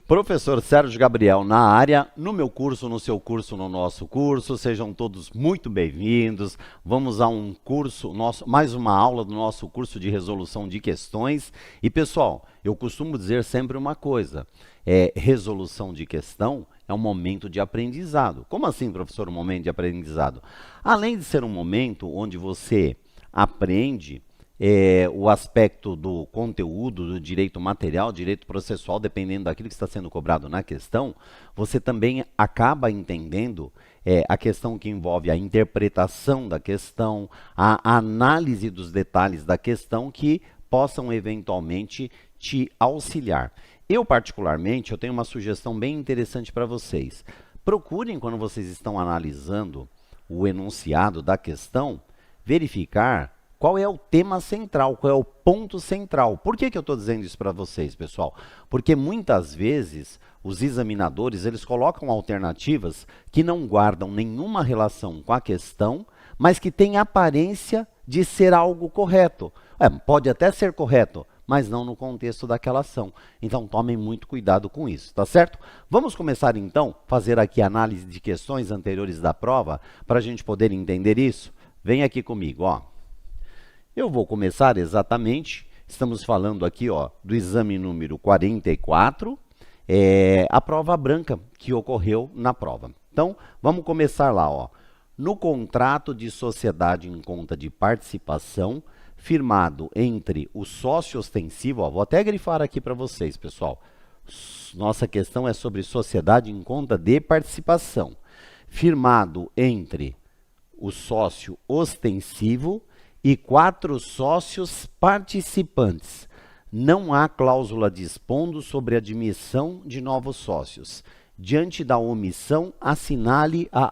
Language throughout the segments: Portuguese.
Professor Sérgio Gabriel na área, no meu curso, no seu curso, no nosso curso, sejam todos muito bem-vindos. Vamos a um curso, mais uma aula do nosso curso de resolução de questões. E pessoal, eu costumo dizer sempre uma coisa, resolução de questão é um momento de aprendizado. Como assim, professor, um momento de aprendizado? Além de ser um momento onde você aprende o aspecto do conteúdo, do direito material, direito processual, dependendo daquilo que está sendo cobrado na questão, você também acaba entendendo a questão que envolve a interpretação da questão, a análise dos detalhes da questão que possam eventualmente te auxiliar. Eu, particularmente, eu tenho uma sugestão bem interessante para vocês. Procurem, quando vocês estão analisando o enunciado da questão, verificar qual é o tema central, qual é o ponto central. Por que eu estou dizendo isso para vocês, pessoal? Porque muitas vezes os examinadores eles colocam alternativas que não guardam nenhuma relação com a questão, mas que têm aparência de ser algo correto. Pode até ser correto, mas não no contexto daquela ação. Então tomem muito cuidado com isso, tá certo? Vamos começar então a fazer aqui a análise de questões anteriores da prova para a gente poder entender isso? Vem aqui comigo, ó. Eu vou começar exatamente, estamos falando aqui do exame número 44, a prova branca que ocorreu na prova. Então, vamos começar lá. No contrato de sociedade em conta de participação, firmado entre o sócio ostensivo, vou até grifar aqui para vocês, pessoal. Nossa questão é sobre sociedade em conta de participação. Firmado entre o sócio ostensivo e 4 sócios participantes. Não há cláusula dispondo sobre admissão de novos sócios. Diante da omissão, assinale a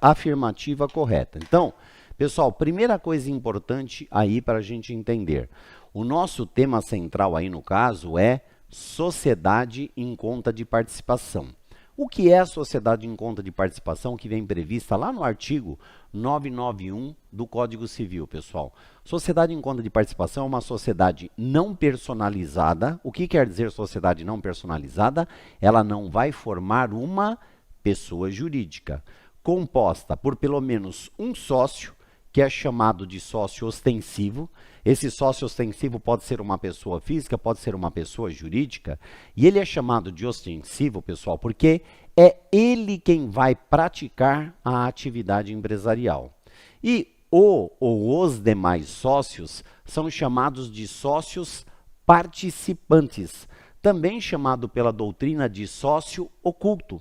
afirmativa correta. Então, pessoal, primeira coisa importante aí para a gente entender. O nosso tema central aí no caso é sociedade em conta de participação. O que é a sociedade em conta de participação que vem prevista lá no artigo 991 do Código Civil, pessoal? Sociedade em conta de participação é uma sociedade não personalizada. O que quer dizer sociedade não personalizada? Ela não vai formar uma pessoa jurídica, composta por pelo menos um sócio, que é chamado de sócio ostensivo. Esse sócio ostensivo pode ser uma pessoa física, pode ser uma pessoa jurídica, e ele é chamado de ostensivo, pessoal, porque é ele quem vai praticar a atividade empresarial. E o ou os demais sócios são chamados de sócios participantes, também chamado pela doutrina de sócio oculto.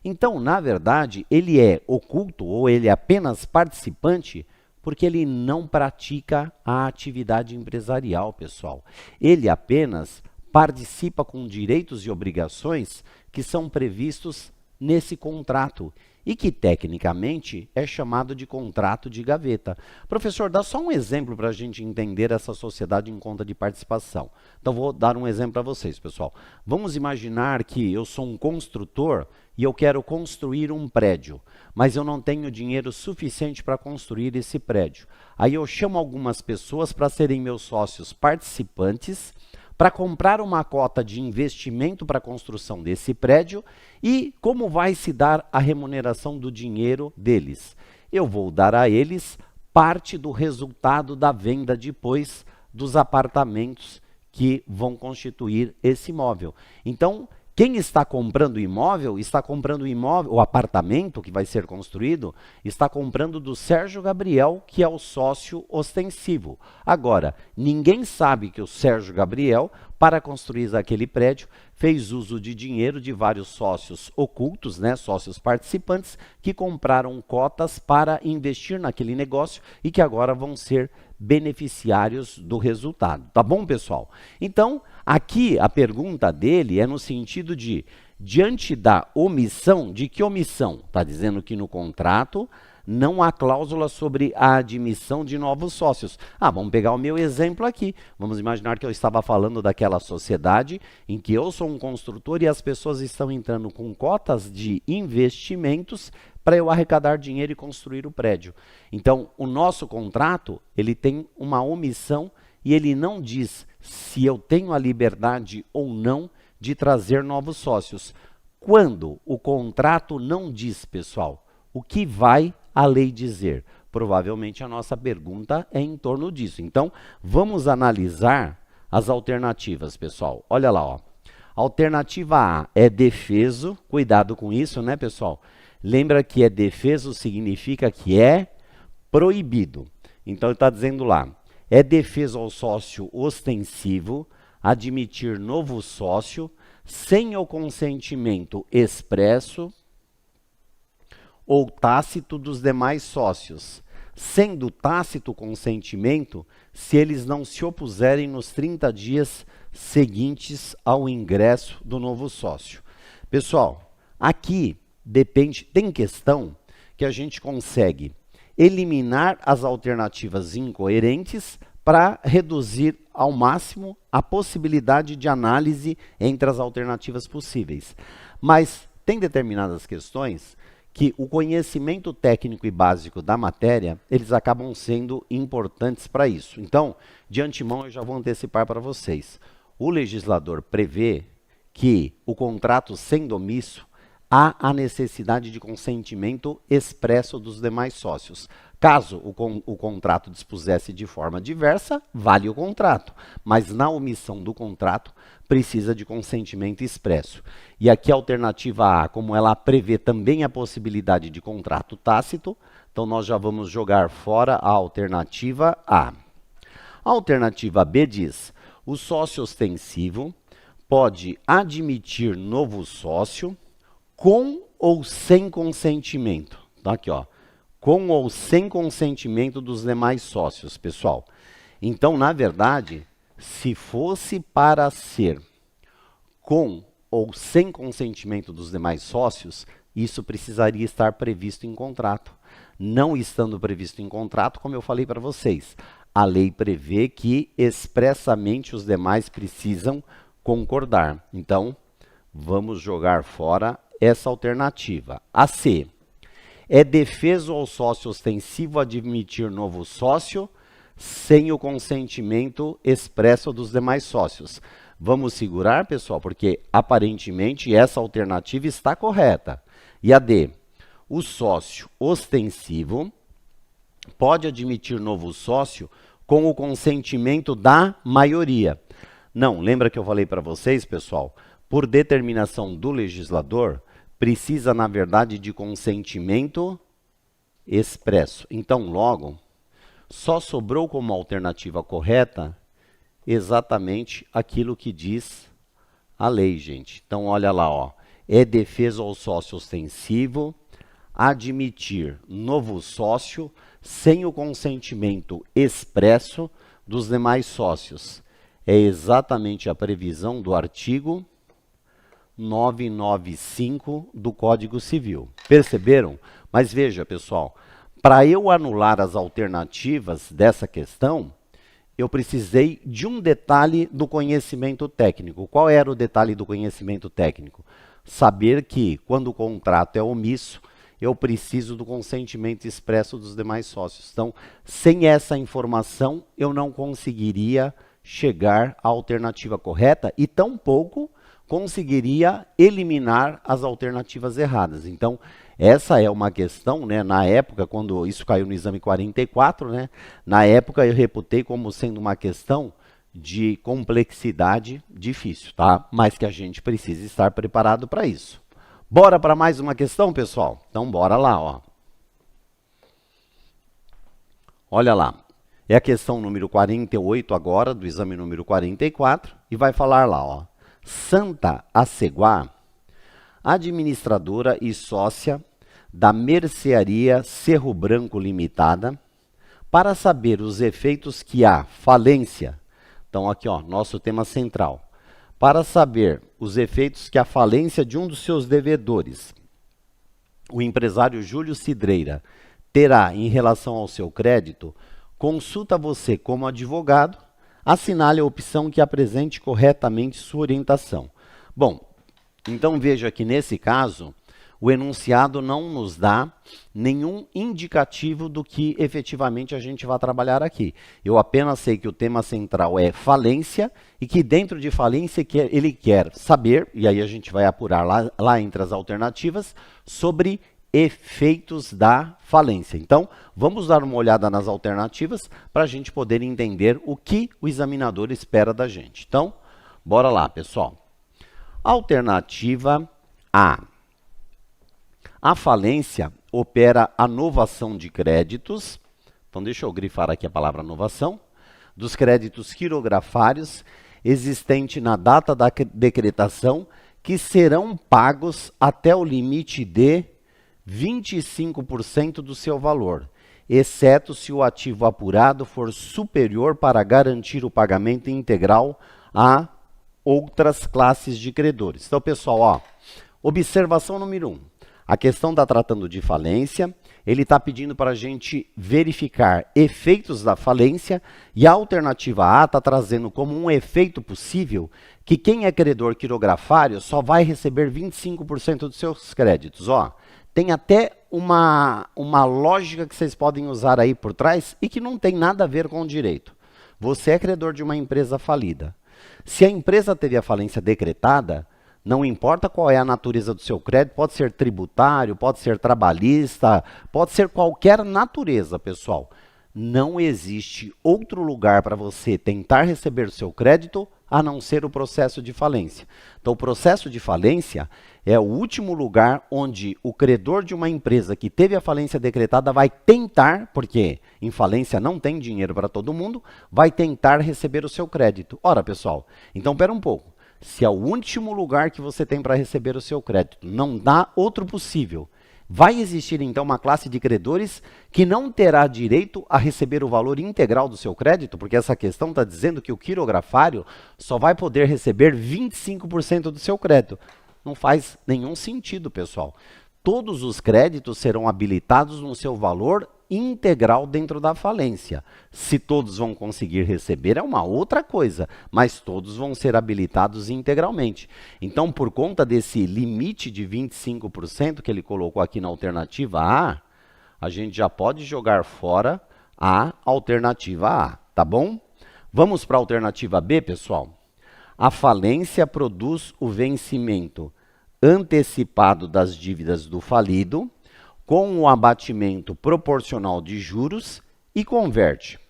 Então, na verdade, ele é oculto ou ele é apenas participante porque ele não pratica a atividade empresarial, pessoal. Ele apenas participa com direitos e obrigações que são previstos nesse contrato e que, tecnicamente, é chamado de contrato de gaveta. Professor, dá só um exemplo para a gente entender essa sociedade em conta de participação. Então, vou dar um exemplo para vocês, pessoal. Vamos imaginar que eu sou um construtor e eu quero construir um prédio, mas eu não tenho dinheiro suficiente para construir esse prédio. Aí eu chamo algumas pessoas para serem meus sócios participantes, para comprar uma cota de investimento para a construção desse prédio. E como vai se dar a remuneração do dinheiro deles? Eu vou dar a eles parte do resultado da venda depois dos apartamentos que vão constituir esse imóvel. Então, quem está comprando o imóvel, o apartamento que vai ser construído, está comprando do Sérgio Gabriel, que é o sócio ostensivo. Agora, ninguém sabe que o Sérgio Gabriel, para construir aquele prédio, fez uso de dinheiro de vários sócios ocultos, sócios participantes, que compraram cotas para investir naquele negócio e que agora vão ser beneficiários do resultado. Tá bom, pessoal? Então, aqui a pergunta dele é no sentido de, diante da omissão, de que omissão? Está dizendo que no contrato não há cláusula sobre a admissão de novos sócios. Vamos pegar o meu exemplo aqui. Vamos imaginar que eu estava falando daquela sociedade em que eu sou um construtor e as pessoas estão entrando com cotas de investimentos para eu arrecadar dinheiro e construir o prédio. Então, o nosso contrato, ele tem uma omissão e ele não diz se eu tenho a liberdade ou não de trazer novos sócios. Quando o contrato não diz, pessoal, o que vai a lei dizer? Provavelmente a nossa pergunta é em torno disso. Então, vamos analisar as alternativas, pessoal. Olha lá, ó. Alternativa A é defeso. Cuidado com isso, né, pessoal? Lembra que é defeso significa que é proibido. Então, ele está dizendo lá, é defeso ao sócio ostensivo admitir novo sócio sem o consentimento expresso ou tácito dos demais sócios, sendo tácito o consentimento se eles não se opuserem nos 30 dias seguintes ao ingresso do novo sócio. Pessoal, aqui depende, tem questão que a gente consegue eliminar as alternativas incoerentes para reduzir ao máximo a possibilidade de análise entre as alternativas possíveis. Mas tem determinadas questões que o conhecimento técnico e básico da matéria, eles acabam sendo importantes para isso. Então, de antemão, eu já vou antecipar para vocês. O legislador prevê que o contrato sendo omisso, há a necessidade de consentimento expresso dos demais sócios. Caso o contrato dispusesse de forma diversa, vale o contrato, mas na omissão do contrato, precisa de consentimento expresso. E aqui a alternativa A, como ela prevê também a possibilidade de contrato tácito, então nós já vamos jogar fora a alternativa A. A alternativa B diz, o sócio ostensivo pode admitir novo sócio com ou sem consentimento. Tá aqui, ó. Com ou sem consentimento dos demais sócios, pessoal. Então, na verdade, se fosse para ser com ou sem consentimento dos demais sócios, isso precisaria estar previsto em contrato. Não estando previsto em contrato, como eu falei para vocês, a lei prevê que expressamente os demais precisam concordar. Então, vamos jogar fora essa alternativa. A C. É defeso ao sócio ostensivo admitir novo sócio sem o consentimento expresso dos demais sócios. Vamos segurar, pessoal, porque aparentemente essa alternativa está correta. E a D. O sócio ostensivo pode admitir novo sócio com o consentimento da maioria. Não, lembra que eu falei para vocês, pessoal? Por determinação do legislador, precisa, na verdade, de consentimento expresso. Então, logo, só sobrou como alternativa correta exatamente aquilo que diz a lei, gente. Então, olha lá, ó. É defeso ao sócio ostensivo admitir novo sócio sem o consentimento expresso dos demais sócios. É exatamente a previsão do artigo 995 do Código Civil. Perceberam? Mas veja, pessoal, para eu anular as alternativas dessa questão, eu precisei de um detalhe do conhecimento técnico. Qual era o detalhe do conhecimento técnico? Saber que, quando o contrato é omisso, eu preciso do consentimento expresso dos demais sócios. Então, sem essa informação, eu não conseguiria chegar à alternativa correta e tampouco conseguiria eliminar as alternativas erradas. Então, essa é uma questão, né, na época, quando isso caiu no exame 44, né, na época eu reputei como sendo uma questão de complexidade difícil, tá? Mas que a gente precisa estar preparado para isso. Bora para mais uma questão, pessoal? Então, bora lá, ó. Olha lá. É a questão número 48 agora, do exame número 44, e vai falar lá, ó. Santa Aceguá, administradora e sócia da Mercearia Cerro Branco Limitada, para saber os efeitos que a falência, então aqui ó, nosso tema central, para saber os efeitos que a falência de um dos seus devedores, o empresário Júlio Cidreira, terá em relação ao seu crédito, consulta você como advogado, assinale a opção que apresente corretamente sua orientação. Bom, então veja que nesse caso, o enunciado não nos dá nenhum indicativo do que efetivamente a gente vai trabalhar aqui. Eu apenas sei que o tema central é falência e que dentro de falência ele quer saber, e aí a gente vai apurar lá entre as alternativas, sobre efeitos da falência. Então, vamos dar uma olhada nas alternativas para a gente poder entender o que o examinador espera da gente. Então, bora lá, pessoal. Alternativa A. A falência opera a novação de créditos, então deixa eu grifar aqui a palavra novação, dos créditos quirografários existente na data da decretação, que serão pagos até o limite de 25% do seu valor, exceto se o ativo apurado for superior para garantir o pagamento integral a outras classes de credores. Então, pessoal, ó, observação número 1. A questão está tratando de falência, ele está pedindo para a gente verificar efeitos da falência e a alternativa A está trazendo como um efeito possível que quem é credor quirografário só vai receber 25% dos seus créditos. Ó, tem até uma lógica que vocês podem usar aí por trás e que não tem nada a ver com o direito. Você é credor de uma empresa falida. Se a empresa teve a falência decretada, não importa qual é a natureza do seu crédito, pode ser tributário, pode ser trabalhista, pode ser qualquer natureza, pessoal. Não existe outro lugar para você tentar receber o seu crédito a não ser o processo de falência. Então, o processo de falência é o último lugar onde o credor de uma empresa que teve a falência decretada vai tentar, porque em falência não tem dinheiro para todo mundo, vai tentar receber o seu crédito. Ora, pessoal, então pera um pouco. Se é o último lugar que você tem para receber o seu crédito, não dá outro possível. Vai existir, então, uma classe de credores que não terá direito a receber o valor integral do seu crédito, porque essa questão está dizendo que o quirografário só vai poder receber 25% do seu crédito. Não faz nenhum sentido, pessoal. Todos os créditos serão habilitados no seu valor integral dentro da falência. Se todos vão conseguir receber é uma outra coisa, mas todos vão ser habilitados integralmente. Então, por conta desse limite de 25% que ele colocou aqui na alternativa A, a gente já pode jogar fora a alternativa A, tá bom? Vamos para a alternativa B, pessoal? A falência produz o vencimento antecipado das dívidas do falido, com o abatimento proporcional de juros e converte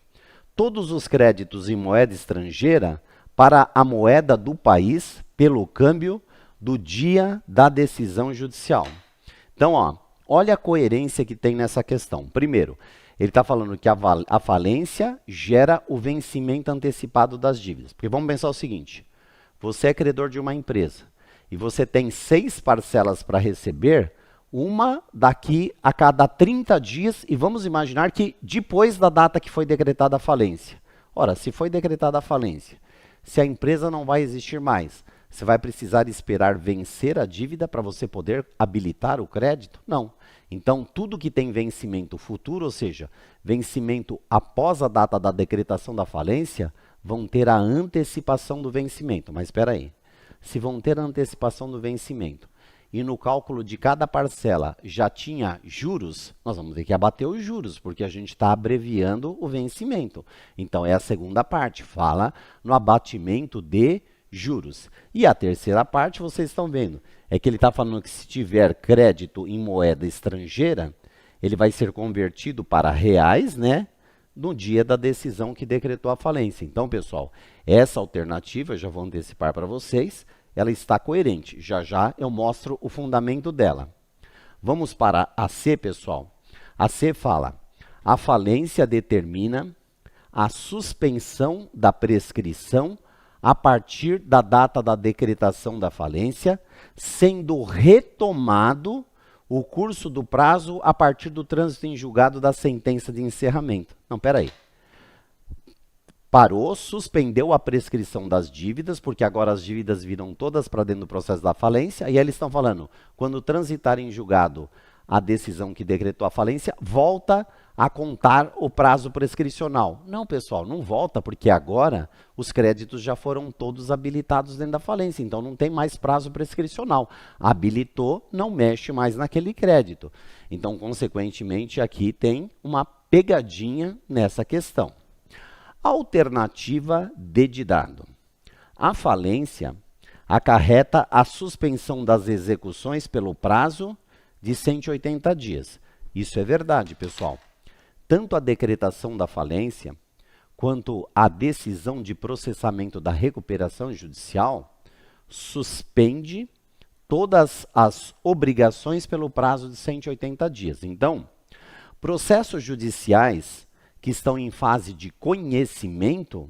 todos os créditos em moeda estrangeira para a moeda do país pelo câmbio do dia da decisão judicial. Então, ó, olha a coerência que tem nessa questão. Primeiro, ele está falando que a falência gera o vencimento antecipado das dívidas. Porque vamos pensar o seguinte, você é credor de uma empresa e você tem 6 parcelas para receber, uma daqui a cada 30 dias, e vamos imaginar que depois da data que foi decretada a falência. Ora, se foi decretada a falência, se a empresa não vai existir mais, você vai precisar esperar vencer a dívida para você poder habilitar o crédito? Não. Então, tudo que tem vencimento futuro, ou seja, vencimento após a data da decretação da falência, vão ter a antecipação do vencimento. Mas espera aí, se vão ter a antecipação do vencimento, e no cálculo de cada parcela já tinha juros, nós vamos ter que abater os juros, porque a gente está abreviando o vencimento. Então, é a segunda parte, fala no abatimento de juros. E a terceira parte, vocês estão vendo, é que ele está falando que se tiver crédito em moeda estrangeira, ele vai ser convertido para reais, né, no dia da decisão que decretou a falência. Então, pessoal, essa alternativa, eu já vou antecipar para vocês, ela está coerente. Já já eu mostro o fundamento dela. Vamos para a C, pessoal. A C fala, a falência determina a suspensão da prescrição a partir da data da decretação da falência, sendo retomado o curso do prazo a partir do trânsito em julgado da sentença de encerramento. Não, peraí. Parou, suspendeu a prescrição das dívidas, porque agora as dívidas viram todas para dentro do processo da falência, e aí eles estão falando, quando transitar em julgado a decisão que decretou a falência, volta a contar o prazo prescricional. Não, pessoal, não volta, porque agora os créditos já foram todos habilitados dentro da falência, então não tem mais prazo prescricional. Habilitou, não mexe mais naquele crédito. Então, consequentemente, aqui tem uma pegadinha nessa questão. Alternativa D de dado. A falência acarreta a suspensão das execuções pelo prazo de 180 dias. Isso é verdade, pessoal. Tanto a decretação da falência quanto a decisão de processamento da recuperação judicial suspende todas as obrigações pelo prazo de 180 dias. Então, processos judiciais que estão em fase de conhecimento,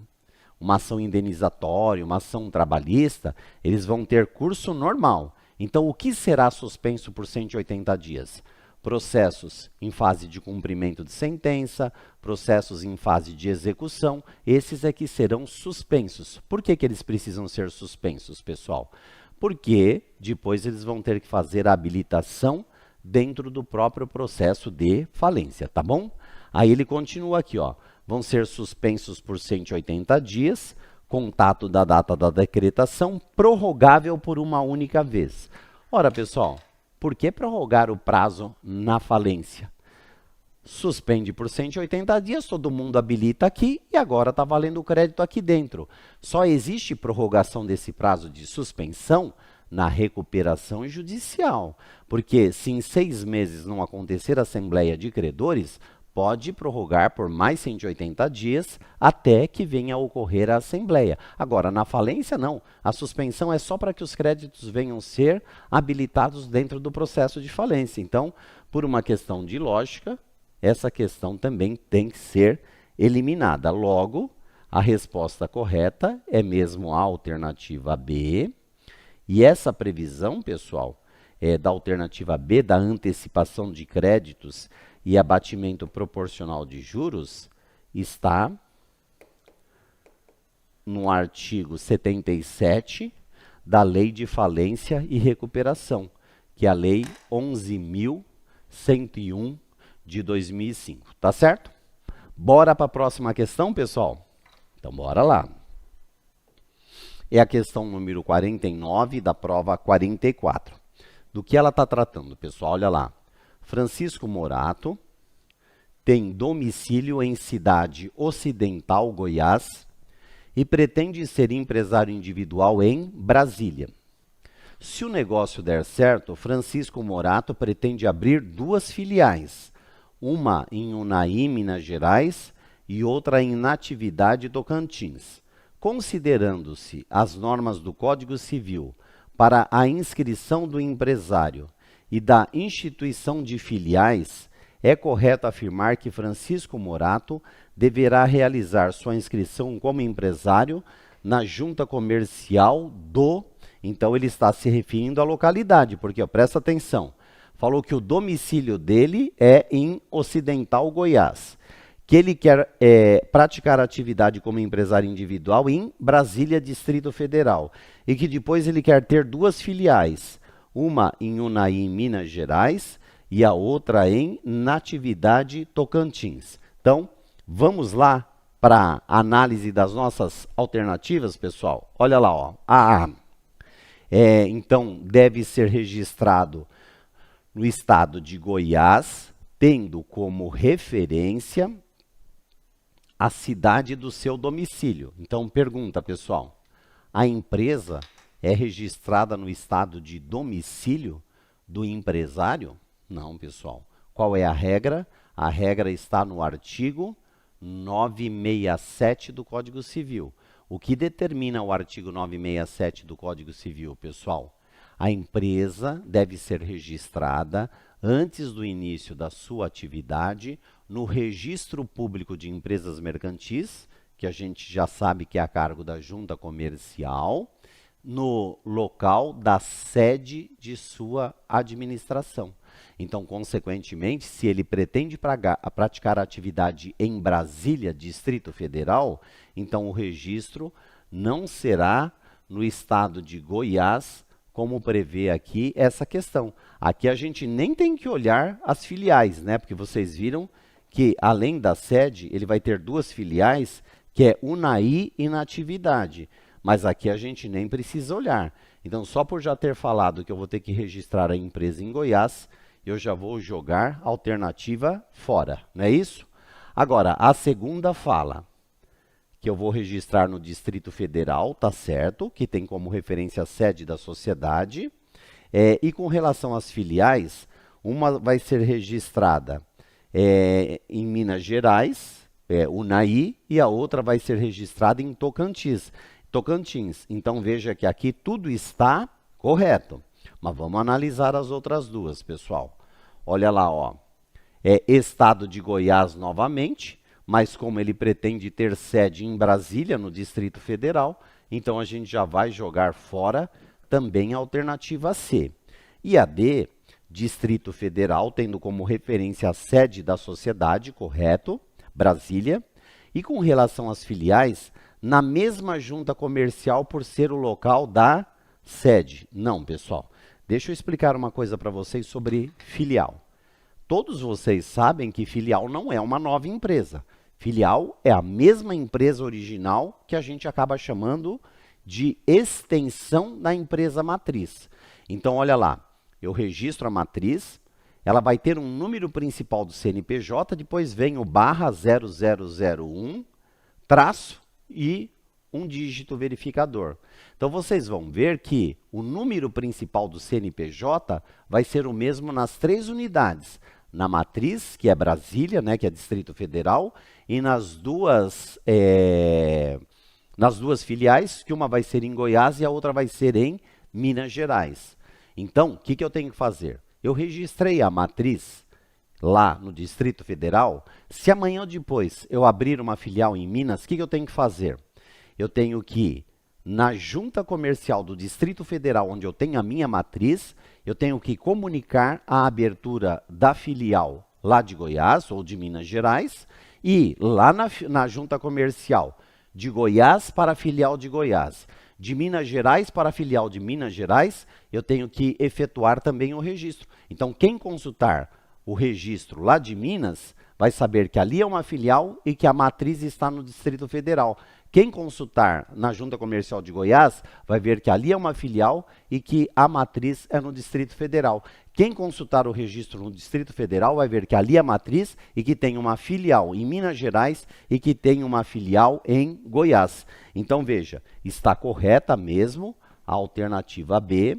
uma ação indenizatória, uma ação trabalhista, eles vão ter curso normal. Então, o que será suspenso por 180 dias? Processos em fase de cumprimento de sentença, processos em fase de execução, esses é que serão suspensos. Por que eles precisam ser suspensos, pessoal? Porque depois eles vão ter que fazer a habilitação dentro do próprio processo de falência, tá bom? Aí ele continua aqui, ó. Vão ser suspensos por 180 dias, contato da data da decretação, prorrogável por uma única vez. Ora, pessoal, por que prorrogar o prazo na falência? Suspende por 180 dias, todo mundo habilita aqui e agora está valendo o crédito aqui dentro. Só existe prorrogação desse prazo de suspensão na recuperação judicial, porque se em 6 meses não acontecer assembleia de credores, pode prorrogar por mais 180 dias até que venha a ocorrer a assembleia. Agora, na falência, não. A suspensão é só para que os créditos venham ser habilitados dentro do processo de falência. Então, por uma questão de lógica, essa questão também tem que ser eliminada. Logo, a resposta correta é mesmo a alternativa B. E essa previsão, pessoal, da alternativa B, da antecipação de créditos e abatimento proporcional de juros, está no artigo 77 da Lei de Falência e Recuperação, que é a Lei 11.101 de 2005. Tá certo? Bora para a próxima questão, pessoal? Então, bora lá. É a questão número 49 da prova 44. Do que ela está tratando, pessoal? Olha lá. Francisco Morato tem domicílio em Cidade Ocidental, Goiás, e pretende ser empresário individual em Brasília. Se o negócio der certo, Francisco Morato pretende abrir 2 filiais, uma em Unai, Minas Gerais, e outra em Natividade, Tocantins. Considerando-se as normas do Código Civil para a inscrição do empresário e da instituição de filiais, é correto afirmar que Francisco Morato deverá realizar sua inscrição como empresário na junta comercial do... Então, ele está se referindo à localidade, porque, ó, presta atenção, falou que o domicílio dele é em Ocidental, Goiás, que ele quer praticar atividade como empresário individual em Brasília, Distrito Federal, e que depois ele quer ter 2 filiais, uma em Unai, Minas Gerais, e a outra em Natividade, Tocantins. Então, vamos lá para a análise das nossas alternativas, pessoal. Olha lá, ó. Então, deve ser registrado no estado de Goiás, tendo como referência a cidade do seu domicílio. Então, pergunta, pessoal, a empresa é registrada no estado de domicílio do empresário? Não, pessoal. Qual é a regra? A regra está no artigo 967 do Código Civil. O que determina o artigo 967 do Código Civil, pessoal? A empresa deve ser registrada antes do início da sua atividade no Registro Público de Empresas Mercantis, que a gente já sabe que é a cargo da junta comercial, no local da sede de sua administração. Então, consequentemente, se ele pretende praticar a atividade em Brasília, Distrito Federal, então o registro não será no estado de Goiás, como prevê aqui essa questão. Aqui a gente nem tem que olhar as filiais, né? Porque vocês viram que, além da sede, ele vai ter duas filiais, que é Unai e Natividade. Mas aqui a gente nem precisa olhar. Então, só por já ter falado que eu vou ter que registrar a empresa em Goiás, eu já vou jogar a alternativa fora, não é isso? Agora, a segunda fala que eu vou registrar no Distrito Federal, tá certo, que tem como referência a sede da sociedade. E com relação às filiais, uma vai ser registrada em Minas Gerais, Unai, e a outra vai ser registrada em Tocantins. Então veja que aqui tudo está correto. Mas vamos analisar as outras duas, pessoal. Olha lá, ó. Estado de Goiás novamente, mas como ele pretende ter sede em Brasília, no Distrito Federal, então a gente já vai jogar fora também a alternativa C. E a D, Distrito Federal, tendo como referência a sede da sociedade, correto, Brasília. E com relação às filiais, na mesma junta comercial por ser o local da sede. Não, pessoal. Deixa eu explicar uma coisa para vocês sobre filial. Todos vocês sabem que filial não é uma nova empresa. Filial é a mesma empresa original que a gente acaba chamando de extensão da empresa matriz. Então, olha lá, eu registro a matriz, ela vai ter um número principal do CNPJ, depois vem o /0001, traço e um dígito verificador. Então, vocês vão ver que o número principal do CNPJ vai ser o mesmo nas três unidades. Na matriz, que é Brasília, né, que é Distrito Federal, e nas duas filiais, que uma vai ser em Goiás e a outra vai ser em Minas Gerais. Então, o que eu tenho que fazer? Eu registrei a matriz lá no Distrito Federal. Se amanhã ou depois eu abrir uma filial em Minas, o que eu tenho que fazer? Eu tenho que ir na junta comercial do Distrito Federal, onde eu tenho a minha matriz, eu tenho que comunicar a abertura da filial lá de Goiás ou de Minas Gerais e lá na junta comercial de Goiás para a filial de Goiás, de Minas Gerais para a filial de Minas Gerais, eu tenho que efetuar também o registro. Então, quem consultar o registro lá de Minas vai saber que ali é uma filial e que a matriz está no Distrito Federal. Quem consultar na Junta Comercial de Goiás vai ver que ali é uma filial e que a matriz é no Distrito Federal. Quem consultar o registro no Distrito Federal vai ver que ali é a matriz e que tem uma filial em Minas Gerais e que tem uma filial em Goiás. Então veja, está correta mesmo a alternativa B.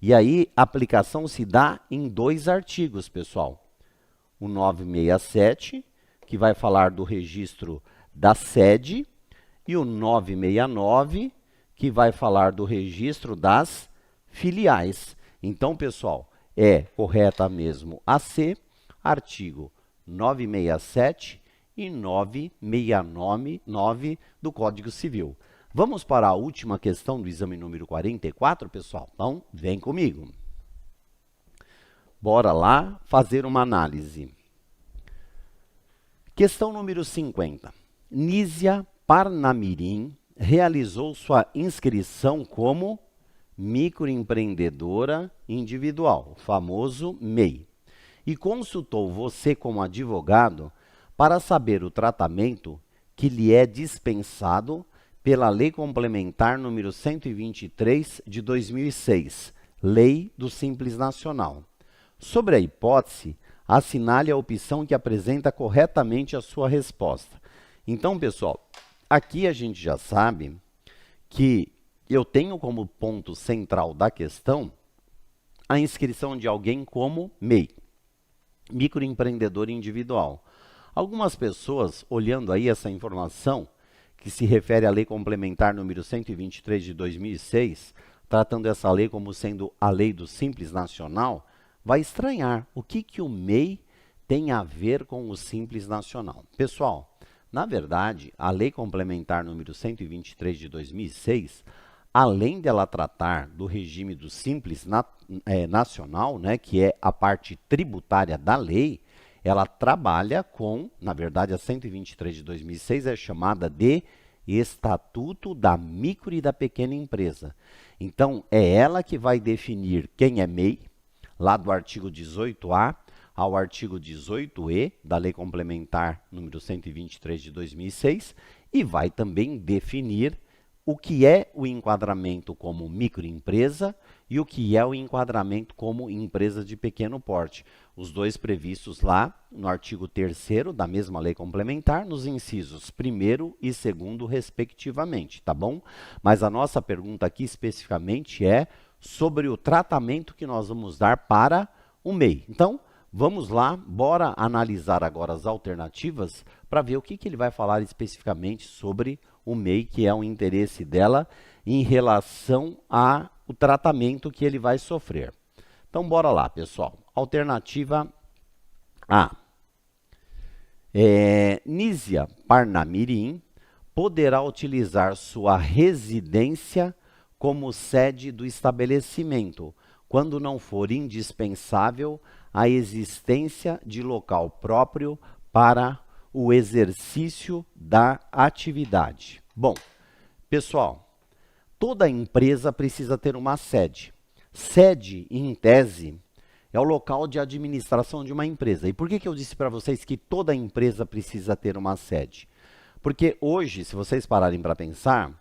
E aí a aplicação se dá em dois artigos, pessoal. O 967, que vai falar do registro da sede, e o 969, que vai falar do registro das filiais. Então, pessoal, é correta mesmo a C, artigo 967 e 969 do Código Civil. Vamos para a última questão do exame número 44, pessoal? Então, vem comigo. Bora lá fazer uma análise. Questão número 50. Nízia Parnamirim realizou sua inscrição como microempreendedora individual, famoso MEI, e consultou você como advogado para saber o tratamento que lhe é dispensado pela Lei Complementar número 123 de 2006, Lei do Simples Nacional. Sobre a hipótese, assinale a opção que apresenta corretamente a sua resposta. Então, pessoal, aqui a gente já sabe que eu tenho como ponto central da questão a inscrição de alguém como MEI, microempreendedor individual. Algumas pessoas, olhando aí essa informação, que se refere à Lei Complementar número 123 de 2006, tratando essa lei como sendo a Lei do Simples Nacional, vai estranhar o que o MEI tem a ver com o Simples Nacional. Pessoal, na verdade, a Lei Complementar número 123 de 2006, além dela tratar do regime do Simples Nacional, né, que é a parte tributária da lei, ela trabalha com, na verdade, a 123 de 2006 é chamada de Estatuto da Micro e da Pequena Empresa. Então, é ela que vai definir quem é MEI, lá do artigo 18A ao artigo 18E da Lei Complementar número 123 de 2006, e vai também definir o que é o enquadramento como microempresa e o que é o enquadramento como empresa de pequeno porte. Os dois previstos lá no artigo 3º da mesma lei complementar, nos incisos 1º e 2º, respectivamente, tá bom? Mas a nossa pergunta aqui especificamente é sobre o tratamento que nós vamos dar para o MEI. Então, vamos lá, bora analisar agora as alternativas para ver o que ele vai falar especificamente sobre o MEI, que é o interesse dela em relação ao tratamento que ele vai sofrer. Então, bora lá, pessoal. Alternativa A. Nízia Parnamirim poderá utilizar sua residência como sede do estabelecimento, quando não for indispensável a existência de local próprio para o exercício da atividade. Bom, pessoal, toda empresa precisa ter uma sede. Sede, em tese, é o local de administração de uma empresa. E por que eu disse para vocês que toda empresa precisa ter uma sede? Porque hoje, se vocês pararem para pensar,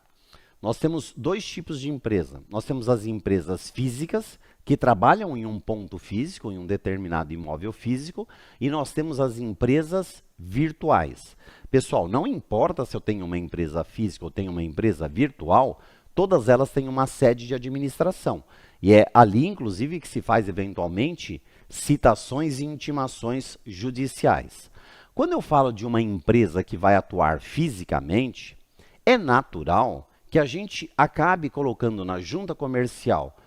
nós temos dois tipos de empresa. Nós temos as empresas físicas, que trabalham em um ponto físico, em um determinado imóvel físico, e nós temos as empresas virtuais. Pessoal, não importa se eu tenho uma empresa física ou tenho uma empresa virtual, todas elas têm uma sede de administração. E é ali, inclusive, que se faz, eventualmente, citações e intimações judiciais. Quando eu falo de uma empresa que vai atuar fisicamente, é natural que a gente acabe colocando na junta comercial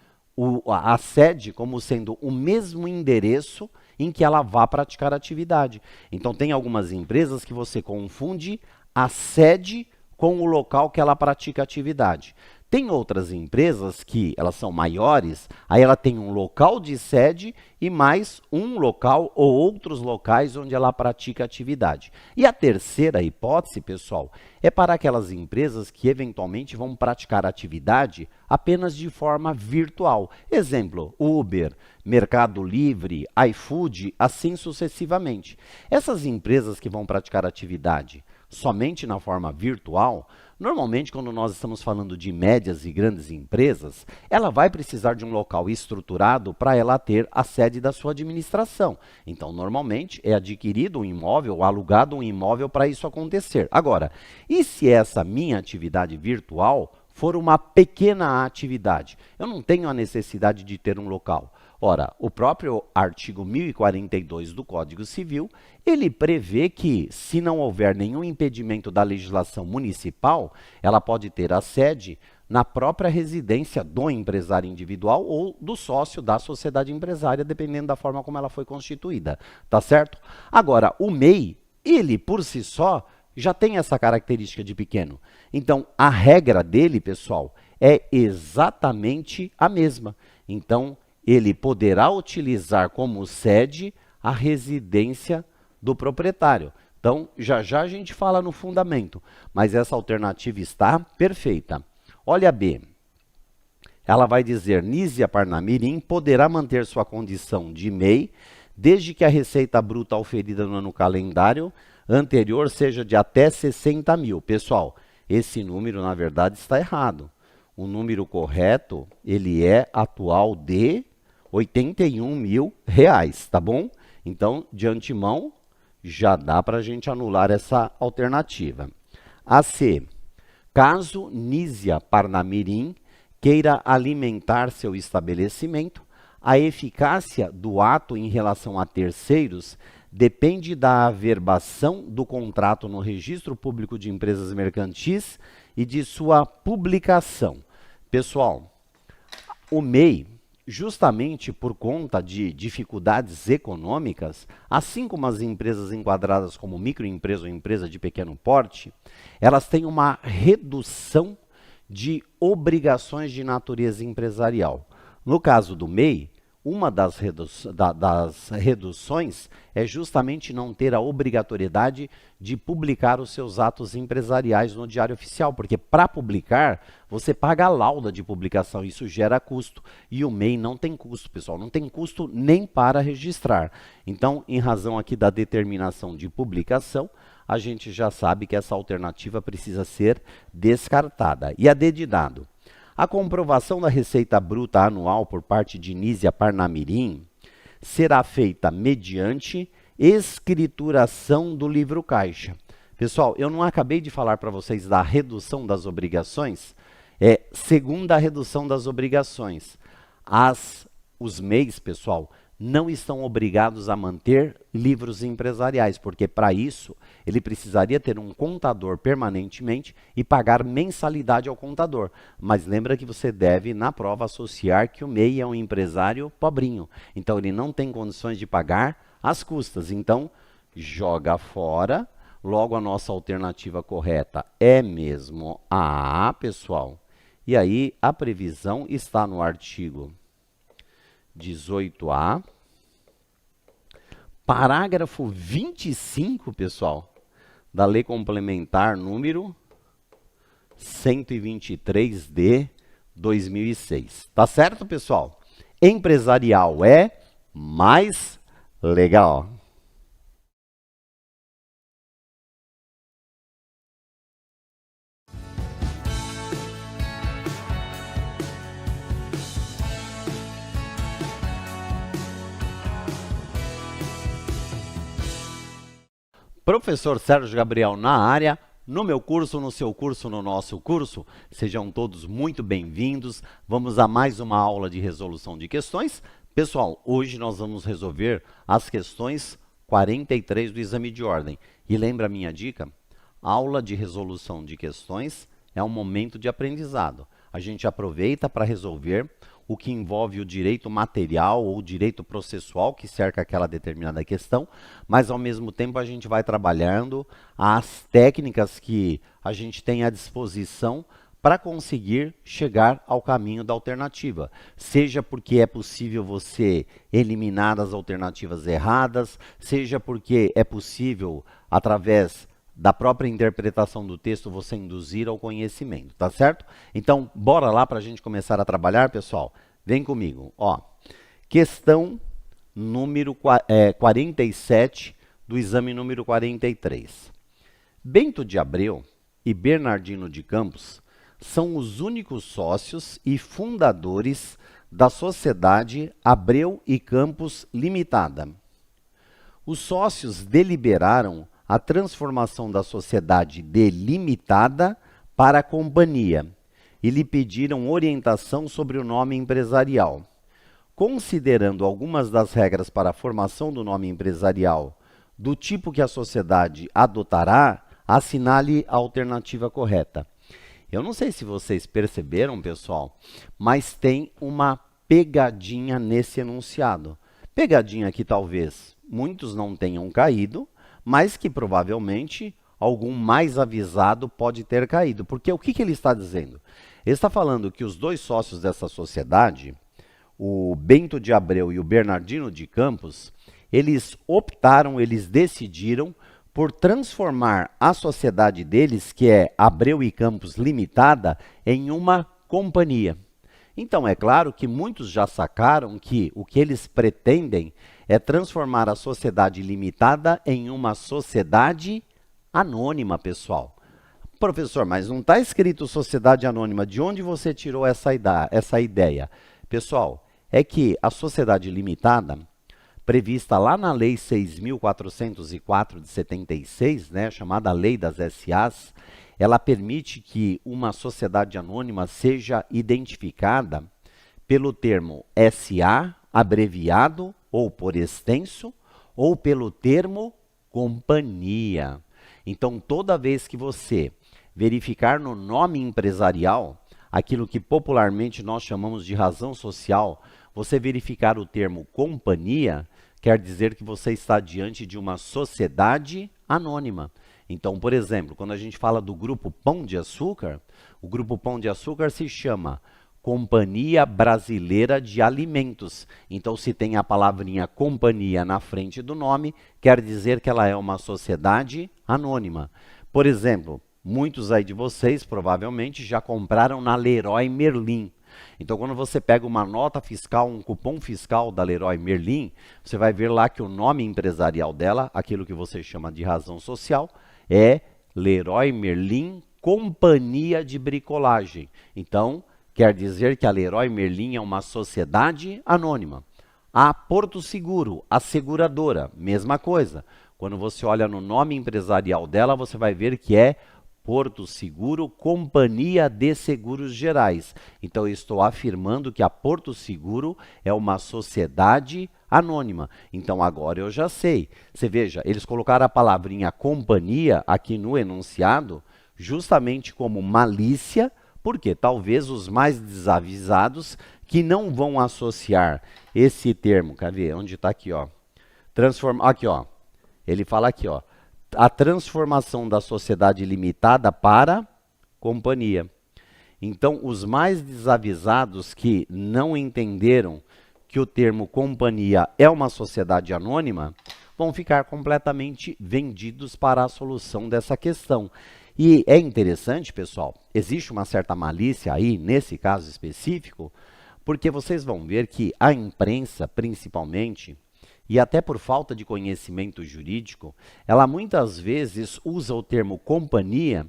a sede como sendo o mesmo endereço em que ela vá praticar atividade. Então, tem algumas empresas que você confunde a sede com o local que ela pratica atividade. Tem outras empresas que elas são maiores, aí ela tem um local de sede e mais um local ou outros locais onde ela pratica atividade. E a terceira hipótese, pessoal, é para aquelas empresas que eventualmente vão praticar atividade apenas de forma virtual. Exemplo, Uber, Mercado Livre, iFood, assim sucessivamente. Essas empresas que vão praticar atividade somente na forma virtual, normalmente quando nós estamos falando de médias e grandes empresas, ela vai precisar de um local estruturado para ela ter a sede da sua administração. Então, normalmente é adquirido um imóvel ou alugado um imóvel para isso acontecer. Agora, e se essa minha atividade virtual for uma pequena atividade? Eu não tenho a necessidade de ter um local. Ora, o próprio artigo 1042 do Código Civil, ele prevê que, se não houver nenhum impedimento da legislação municipal, ela pode ter a sede na própria residência do empresário individual ou do sócio da sociedade empresária, dependendo da forma como ela foi constituída, tá certo? Agora, o MEI, ele por si só, já tem essa característica de pequeno. Então, a regra dele, pessoal, é exatamente a mesma. Então, ele poderá utilizar como sede a residência do proprietário. Então, já já a gente fala no fundamento, mas essa alternativa está perfeita. Olha a B. Ela vai dizer, Nízia Parnamirim poderá manter sua condição de MEI, desde que a receita bruta oferida no ano calendário anterior seja de até 60 mil. Pessoal, esse número, na verdade, está errado. O número correto, ele é atual de R$81 mil, tá bom? Então, de antemão, já dá para a gente anular essa alternativa. A C. Caso Nízia Parnamirim queira alimentar seu estabelecimento, a eficácia do ato em relação a terceiros depende da averbação do contrato no Registro Público de Empresas Mercantis e de sua publicação. Pessoal, o MEI, justamente por conta de dificuldades econômicas, assim como as empresas enquadradas como microempresa ou empresa de pequeno porte, elas têm uma redução de obrigações de natureza empresarial. No caso do MEI, Uma das reduções é justamente não ter a obrigatoriedade de publicar os seus atos empresariais no Diário Oficial, porque para publicar, você paga a lauda de publicação, isso gera custo. E o MEI não tem custo, pessoal, não tem custo nem para registrar. Então, em razão aqui da determinação de publicação, a gente já sabe que essa alternativa precisa ser descartada. E a D de dado? A comprovação da receita bruta anual por parte de Nízia Parnamirim será feita mediante escrituração do livro caixa. Pessoal, eu não acabei de falar para vocês da redução das obrigações? Segunda redução das obrigações. Os MEIs, pessoal, não estão obrigados a manter livros empresariais, porque para isso ele precisaria ter um contador permanentemente e pagar mensalidade ao contador. Mas lembra que você deve, na prova, associar que o MEI é um empresário pobrinho. Então ele não tem condições de pagar as custas. Então, joga fora. Logo, a nossa alternativa correta é mesmo a A, pessoal. E aí, a previsão está no artigo 18A, parágrafo 25, pessoal, da Lei Complementar número 123 de 2006. Tá certo, pessoal? Empresarial é mais legal. Professor Sérgio Gabriel na área, no meu curso, no seu curso, no nosso curso. Sejam todos muito bem-vindos. Vamos a mais uma aula de resolução de questões. Pessoal, hoje nós vamos resolver as questões 43 do exame de ordem. E lembra a minha dica? Aula de resolução de questões é um momento de aprendizado. A gente aproveita para resolver o que envolve o direito material ou o direito processual que cerca aquela determinada questão, mas ao mesmo tempo a gente vai trabalhando as técnicas que a gente tem à disposição para conseguir chegar ao caminho da alternativa. Seja porque é possível você eliminar as alternativas erradas, seja porque é possível, através da própria interpretação do texto, você induzir ao conhecimento, tá certo? Então, bora lá para a gente começar a trabalhar, pessoal? Vem comigo, ó. Questão número 47 do exame número 43. Bento de Abreu e Bernardino de Campos são os únicos sócios e fundadores da sociedade Abreu e Campos Limitada. Os sócios deliberaram a transformação da sociedade de limitada para companhia e lhe pediram orientação sobre o nome empresarial. Considerando algumas das regras para a formação do nome empresarial do tipo que a sociedade adotará, assinale a alternativa correta. Eu não sei se vocês perceberam, pessoal, mas tem uma pegadinha nesse enunciado. Pegadinha que talvez muitos não tenham caído, mas que provavelmente algum mais avisado pode ter caído. Porque o que ele está dizendo? Ele está falando que os dois sócios dessa sociedade, o Bento de Abreu e o Bernardino de Campos, eles optaram, eles decidiram por transformar a sociedade deles, que é Abreu e Campos Limitada, em uma companhia. Então, é claro que muitos já sacaram que o que eles pretendem é transformar a sociedade limitada em uma sociedade anônima, pessoal. Professor, mas não está escrito sociedade anônima. De onde você tirou essa ideia? Pessoal, é que a sociedade limitada, prevista lá na Lei 6.404 de 76, né, chamada Lei das SAs, ela permite que uma sociedade anônima seja identificada pelo termo SA, abreviado ou por extenso, ou pelo termo companhia. Então, toda vez que você verificar no nome empresarial, aquilo que popularmente nós chamamos de razão social, você verificar o termo companhia, quer dizer que você está diante de uma sociedade anônima. Então, por exemplo, quando a gente fala do Grupo Pão de Açúcar, o Grupo Pão de Açúcar se chama Companhia Brasileira de Alimentos. Então, se tem a palavrinha companhia na frente do nome, quer dizer que ela é uma sociedade anônima. Por exemplo, muitos aí de vocês provavelmente já compraram na Leroy Merlin. Então, quando você pega uma nota fiscal, um cupom fiscal da Leroy Merlin, você vai ver lá que o nome empresarial dela, aquilo que você chama de razão social, é Leroy Merlin Companhia de Bricolagem. Então, quer dizer que a Leroy Merlin é uma sociedade anônima. A Porto Seguro, a seguradora, mesma coisa. Quando você olha no nome empresarial dela, você vai ver que é Porto Seguro Companhia de Seguros Gerais. Então, eu estou afirmando que a Porto Seguro é uma sociedade anônima. Então, agora eu já sei. Você veja, eles colocaram a palavrinha companhia aqui no enunciado, justamente como malícia, porque talvez os mais desavisados que não vão associar esse termo, quer ver? Onde está aqui, ó? Aqui, ó. Ele fala aqui, ó. A transformação da sociedade limitada para companhia. Então, os mais desavisados que não entenderam que o termo companhia é uma sociedade anônima, vão ficar completamente vendidos para a solução dessa questão. E é interessante, pessoal, existe uma certa malícia aí, nesse caso específico, porque vocês vão ver que a imprensa, principalmente, e até por falta de conhecimento jurídico, ela muitas vezes usa o termo companhia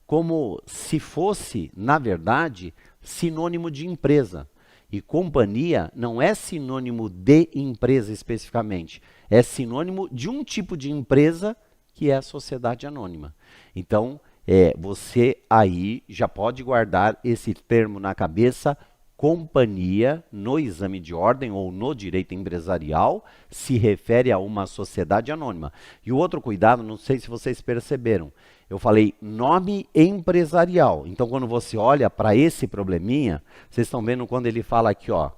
como se fosse, na verdade, sinônimo de empresa. E companhia não é sinônimo de empresa especificamente, é sinônimo de um tipo de empresa que é a sociedade anônima. Então, você aí já pode guardar esse termo na cabeça. Companhia, no exame de ordem ou no direito empresarial, se refere a uma sociedade anônima. E o outro cuidado, não sei se vocês perceberam, eu falei nome empresarial. Então, quando você olha para esse probleminha, vocês estão vendo quando ele fala aqui, ó,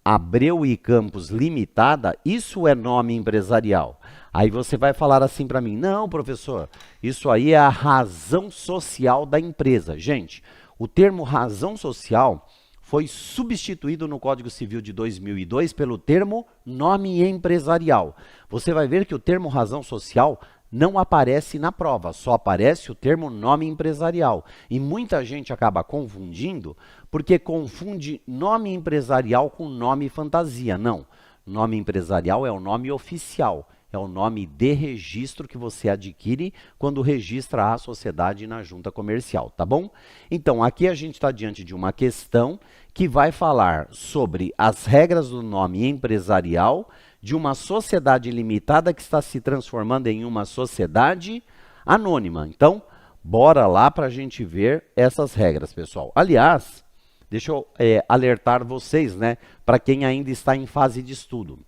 Abreu e Campos Limitada, isso é nome empresarial. Aí você vai falar assim para mim, não, professor, isso aí é a razão social da empresa. Gente, o termo razão social foi substituído no Código Civil de 2002 pelo termo nome empresarial. Você vai ver que o termo razão social não aparece na prova, só aparece o termo nome empresarial. E muita gente acaba confundindo, porque confunde nome empresarial com nome fantasia. Não, nome empresarial é o nome oficial, é o nome de registro que você adquire quando registra a sociedade na junta comercial, tá bom? Então, aqui a gente está diante de uma questão que vai falar sobre as regras do nome empresarial de uma sociedade limitada que está se transformando em uma sociedade anônima. Então, bora lá para a gente ver essas regras, pessoal. Aliás, deixa eu alertar vocês, né, para quem ainda está em fase de estudo.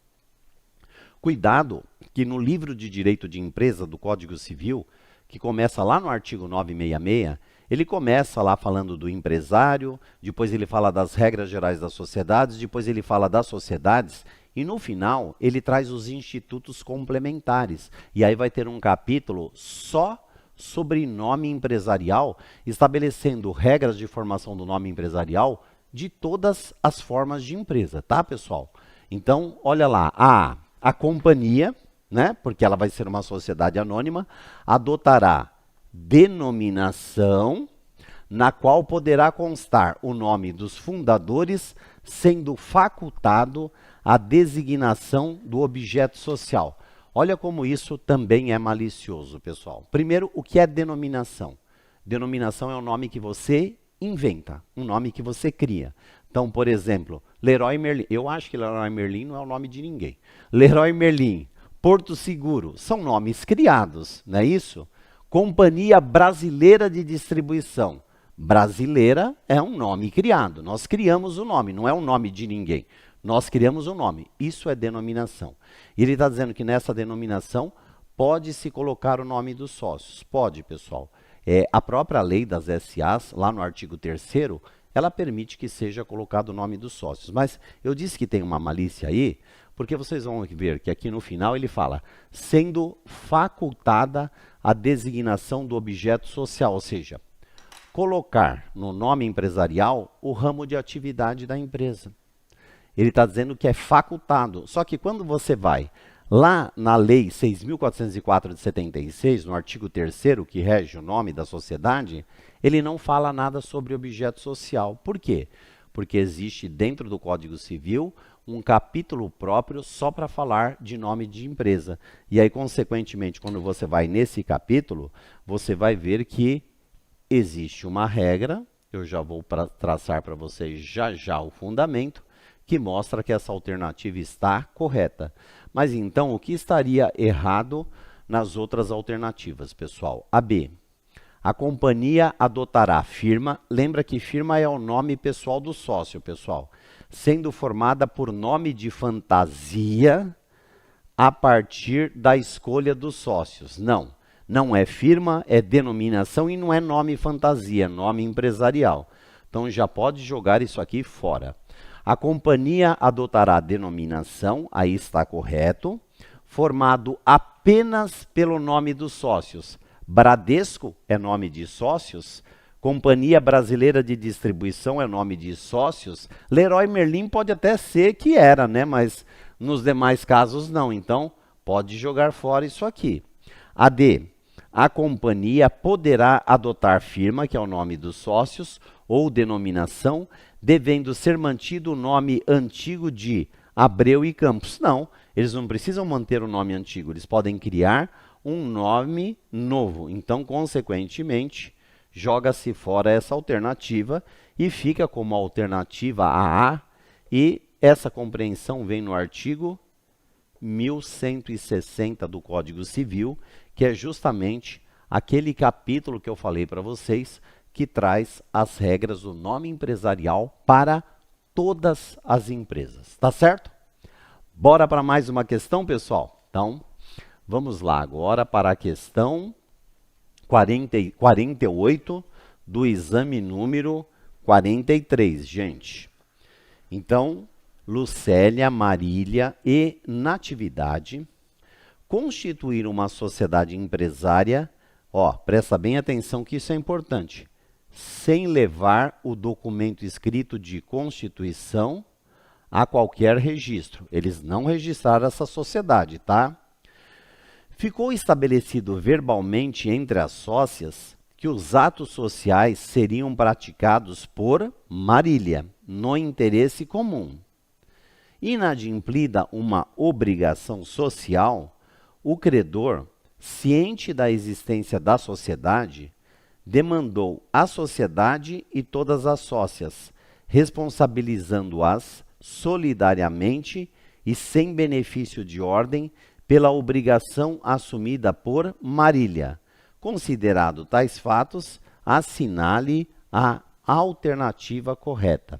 Cuidado que no livro de Direito de Empresa do Código Civil, que começa lá no artigo 966, ele começa lá falando do empresário, depois ele fala das regras gerais das sociedades, depois ele fala das sociedades, e no final ele traz os institutos complementares. E aí vai ter um capítulo só sobre nome empresarial, estabelecendo regras de formação do nome empresarial de todas as formas de empresa, tá, pessoal? Então, olha lá, a companhia, né, porque ela vai ser uma sociedade anônima, adotará denominação na qual poderá constar o nome dos fundadores, sendo facultado a designação do objeto social. Olha como isso também é malicioso, pessoal. Primeiro, o que é denominação? Denominação é um nome que você inventa, um nome que você cria. Então, por exemplo, Leroy Merlin. Eu acho que Leroy Merlin não é o nome de ninguém. Leroy Merlin, Porto Seguro, são nomes criados, não é isso? Companhia Brasileira de Distribuição. Brasileira é um nome criado. Nós criamos o nome, não é o nome de ninguém. Nós criamos o nome. Isso é denominação. E ele está dizendo que nessa denominação pode-se colocar o nome dos sócios. Pode, pessoal. A própria lei das SAs, lá no artigo 3º, ela permite que seja colocado o nome dos sócios. Mas eu disse que tem uma malícia aí, porque vocês vão ver que aqui no final ele fala, sendo facultada a designação do objeto social, ou seja, colocar no nome empresarial o ramo de atividade da empresa. Ele está dizendo que é facultado. Só que quando você vai lá na Lei 6.404 de 76, no artigo 3º, que rege o nome da sociedade, ele não fala nada sobre objeto social. Por quê? Porque existe dentro do Código Civil um capítulo próprio só para falar de nome de empresa. E aí, consequentemente, quando você vai nesse capítulo, você vai ver que existe uma regra, eu já vou traçar para vocês já o fundamento, que mostra que essa alternativa está correta. Mas então, o que estaria errado nas outras alternativas, pessoal? A B. A companhia adotará firma. Lembra que firma é o nome pessoal do sócio, pessoal. Sendo formada por nome de fantasia a partir da escolha dos sócios. Não, não é firma, é denominação e não é nome fantasia, é nome empresarial. Então já pode jogar isso aqui fora. A companhia adotará a denominação, aí está correto, formado apenas pelo nome dos sócios. Bradesco é nome de sócios, Companhia Brasileira de Distribuição é nome de sócios, Leroy Merlin pode até ser que era, né? Mas nos demais casos não, então pode jogar fora isso aqui. A D, a companhia poderá adotar firma, que é o nome dos sócios, ou denominação, devendo ser mantido o nome antigo de Abreu e Campos. Não, eles não precisam manter o nome antigo, eles podem criar um nome novo. Então, consequentemente, joga-se fora essa alternativa e fica como alternativa a A, e essa compreensão vem no artigo 1160 do Código Civil, que é justamente aquele capítulo que eu falei para vocês, que traz as regras do nome empresarial para todas as empresas. Tá certo? Bora para mais uma questão, pessoal? Então, vamos lá agora para a questão 48 do exame número 43, gente. Então, Lucélia, Marília e Natividade constituíram uma sociedade empresária, ó, presta bem atenção que isso é importante, sem levar o documento escrito de constituição a qualquer registro. Eles não registraram essa sociedade, tá? Ficou estabelecido verbalmente entre as sócias que os atos sociais seriam praticados por Marília, no interesse comum. Inadimplida uma obrigação social, o credor, ciente da existência da sociedade, demandou a sociedade e todas as sócias, responsabilizando-as solidariamente e sem benefício de ordem pela obrigação assumida por Marília. Considerado tais fatos, assinale a alternativa correta.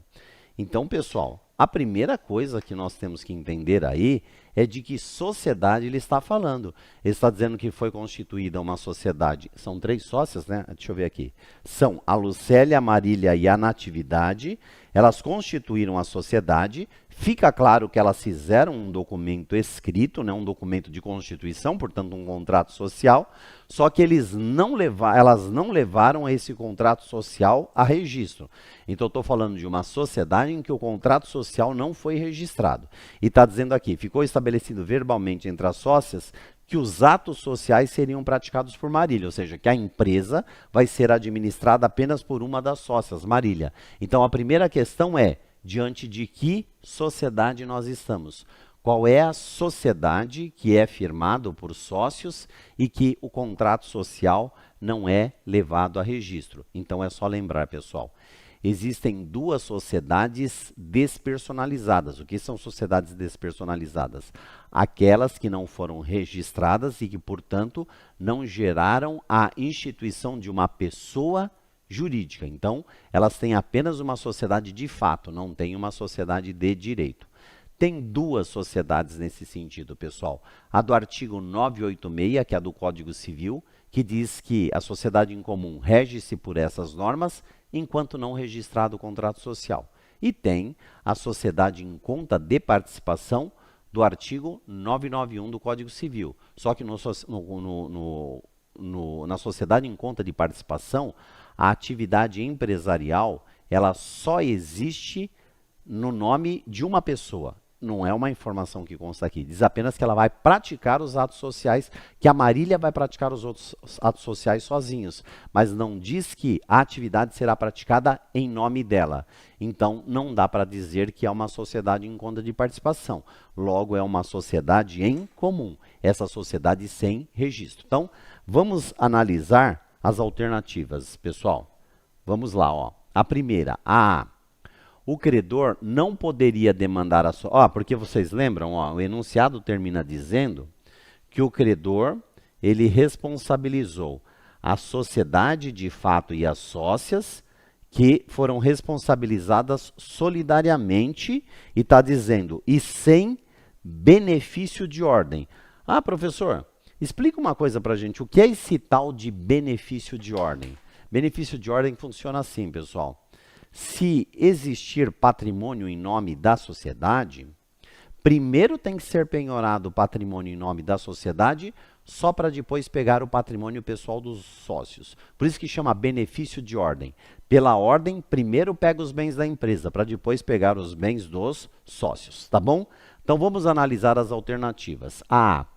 Então, pessoal, a primeira coisa que nós temos que entender aí é de que sociedade ele está falando. Ele está dizendo que foi constituída uma sociedade. São 3 sócias, né? Deixa eu ver aqui. São a Lucélia, a Marília e a Natividade. Elas constituíram a sociedade. Fica claro que elas fizeram um documento escrito, né? Um documento de constituição, portanto um contrato social. Só que elas não levaram esse contrato social a registro. Então, eu estou falando de uma sociedade em que o contrato social não foi registrado. E está dizendo aqui, ficou estabelecido verbalmente entre as sócias que os atos sociais seriam praticados por Marília, ou seja, que a empresa vai ser administrada apenas por uma das sócias, Marília. Então, a primeira questão é, diante de que sociedade nós estamos? Qual é a sociedade que é firmado por sócios e que o contrato social não é levado a registro? Então é só lembrar, pessoal, existem 2 sociedades despersonalizadas. O que são sociedades despersonalizadas? Aquelas que não foram registradas e que, portanto, não geraram a instituição de uma pessoa jurídica. Então, elas têm apenas uma sociedade de fato, não tem uma sociedade de direito. Tem 2 sociedades nesse sentido, pessoal. A do artigo 986, que é a do Código Civil, que diz que a sociedade em comum rege-se por essas normas, enquanto não registrado o contrato social. E tem a sociedade em conta de participação do artigo 991 do Código Civil. Só que no na sociedade em conta de participação, a atividade empresarial, ela só existe no nome de uma pessoa. Não é uma informação que consta aqui. Diz apenas que ela vai praticar os atos sociais, que a Marília vai praticar os outros atos sociais sozinhos. Mas não diz que a atividade será praticada em nome dela. Então, não dá para dizer que é uma sociedade em conta de participação. Logo, é uma sociedade em comum. Essa sociedade sem registro. Então, vamos analisar as alternativas, pessoal. Vamos lá, ó. A primeira, a o credor não poderia demandar a sua... porque vocês lembram, o enunciado termina dizendo que o credor, ele responsabilizou a sociedade de fato e as sócias que foram responsabilizadas solidariamente e está dizendo, e sem benefício de ordem. Professor, explica uma coisa para a gente, o que é esse tal de benefício de ordem? Benefício de ordem funciona assim, pessoal. Se existir patrimônio em nome da sociedade, primeiro tem que ser penhorado o patrimônio em nome da sociedade, só para depois pegar o patrimônio pessoal dos sócios. Por isso que chama benefício de ordem. Pela ordem, primeiro pega os bens da empresa, para depois pegar os bens dos sócios, tá bom? Então vamos analisar as alternativas. A.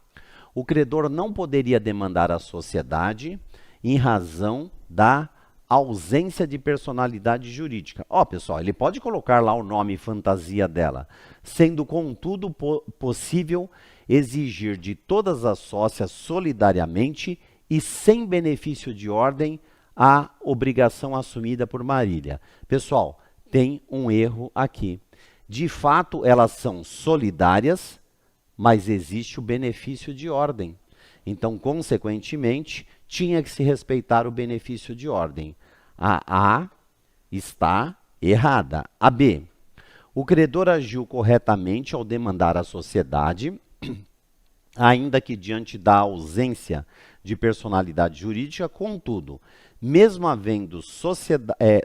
O credor não poderia demandar a sociedade em razão da ausência de personalidade jurídica. Pessoal, ele pode colocar lá o nome fantasia dela, sendo contudo possível exigir de todas as sócias solidariamente e sem benefício de ordem a obrigação assumida por Marília. Pessoal, tem um erro aqui. De fato, elas são solidárias, mas existe o benefício de ordem. Então, consequentemente, tinha que se respeitar o benefício de ordem. A A está errada. A B. O credor agiu corretamente ao demandar à sociedade, ainda que diante da ausência de personalidade jurídica, contudo, mesmo havendo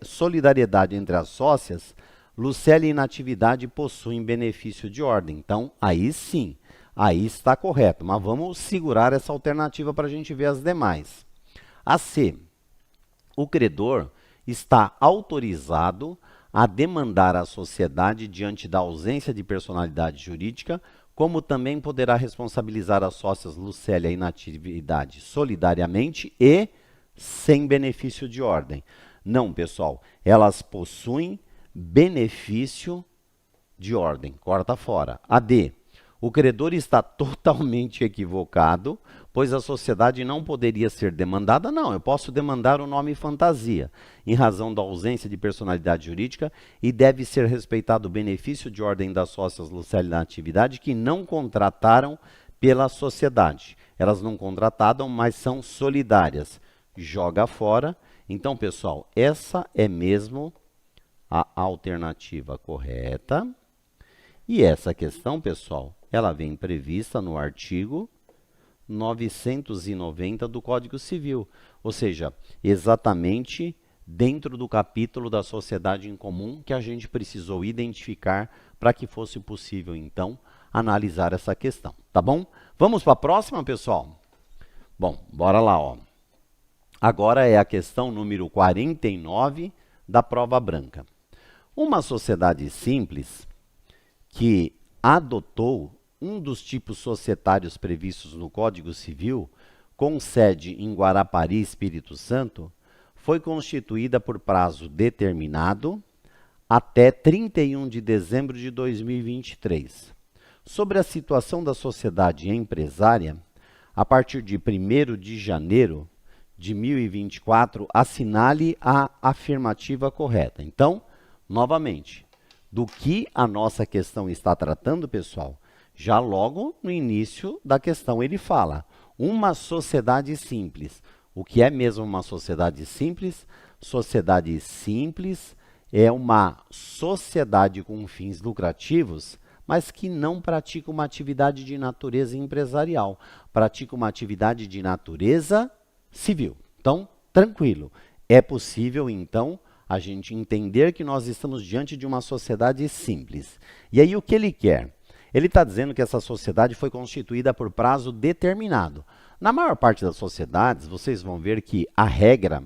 solidariedade entre as sócias, Lucélia e Natividade possuem benefício de ordem. Então, aí sim, aí está correto. Mas vamos segurar essa alternativa para a gente ver as demais. A C. O credor está autorizado a demandar à sociedade diante da ausência de personalidade jurídica, como também poderá responsabilizar as sócias Lucélia e Natividade solidariamente e sem benefício de ordem. Não, pessoal, elas possuem benefício de ordem. Corta fora. A D. O credor está totalmente equivocado, pois a sociedade não poderia ser demandada. Não, eu posso demandar o nome fantasia, em razão da ausência de personalidade jurídica, e deve ser respeitado o benefício de ordem das sócias Lucélia e Natividade que não contrataram pela sociedade. Elas não contrataram, mas são solidárias. Joga fora. Então, pessoal, essa é mesmo a alternativa correta. E essa questão, pessoal, ela vem prevista no artigo 990 do Código Civil, ou seja, exatamente dentro do capítulo da sociedade em comum que a gente precisou identificar para que fosse possível, então, analisar essa questão, tá bom? Vamos para a próxima, pessoal? Bom, bora lá, ó. Agora é a questão número 49 da prova branca. Uma sociedade simples que adotou um dos tipos societários previstos no Código Civil, com sede em Guarapari, Espírito Santo, foi constituída por prazo determinado até 31 de dezembro de 2023. Sobre a situação da sociedade empresária, a partir de 1º de janeiro de 2024, assinale a afirmativa correta. Então, novamente, do que a nossa questão está tratando, pessoal? Já logo no início da questão ele fala, uma sociedade simples. O que é mesmo uma sociedade simples? Sociedade simples é uma sociedade com fins lucrativos, mas que não pratica uma atividade de natureza empresarial, pratica uma atividade de natureza civil. Então, tranquilo. É possível, então, a gente entender que nós estamos diante de uma sociedade simples. E aí o que ele quer? Ele está dizendo que essa sociedade foi constituída por prazo determinado. Na maior parte das sociedades, vocês vão ver que a regra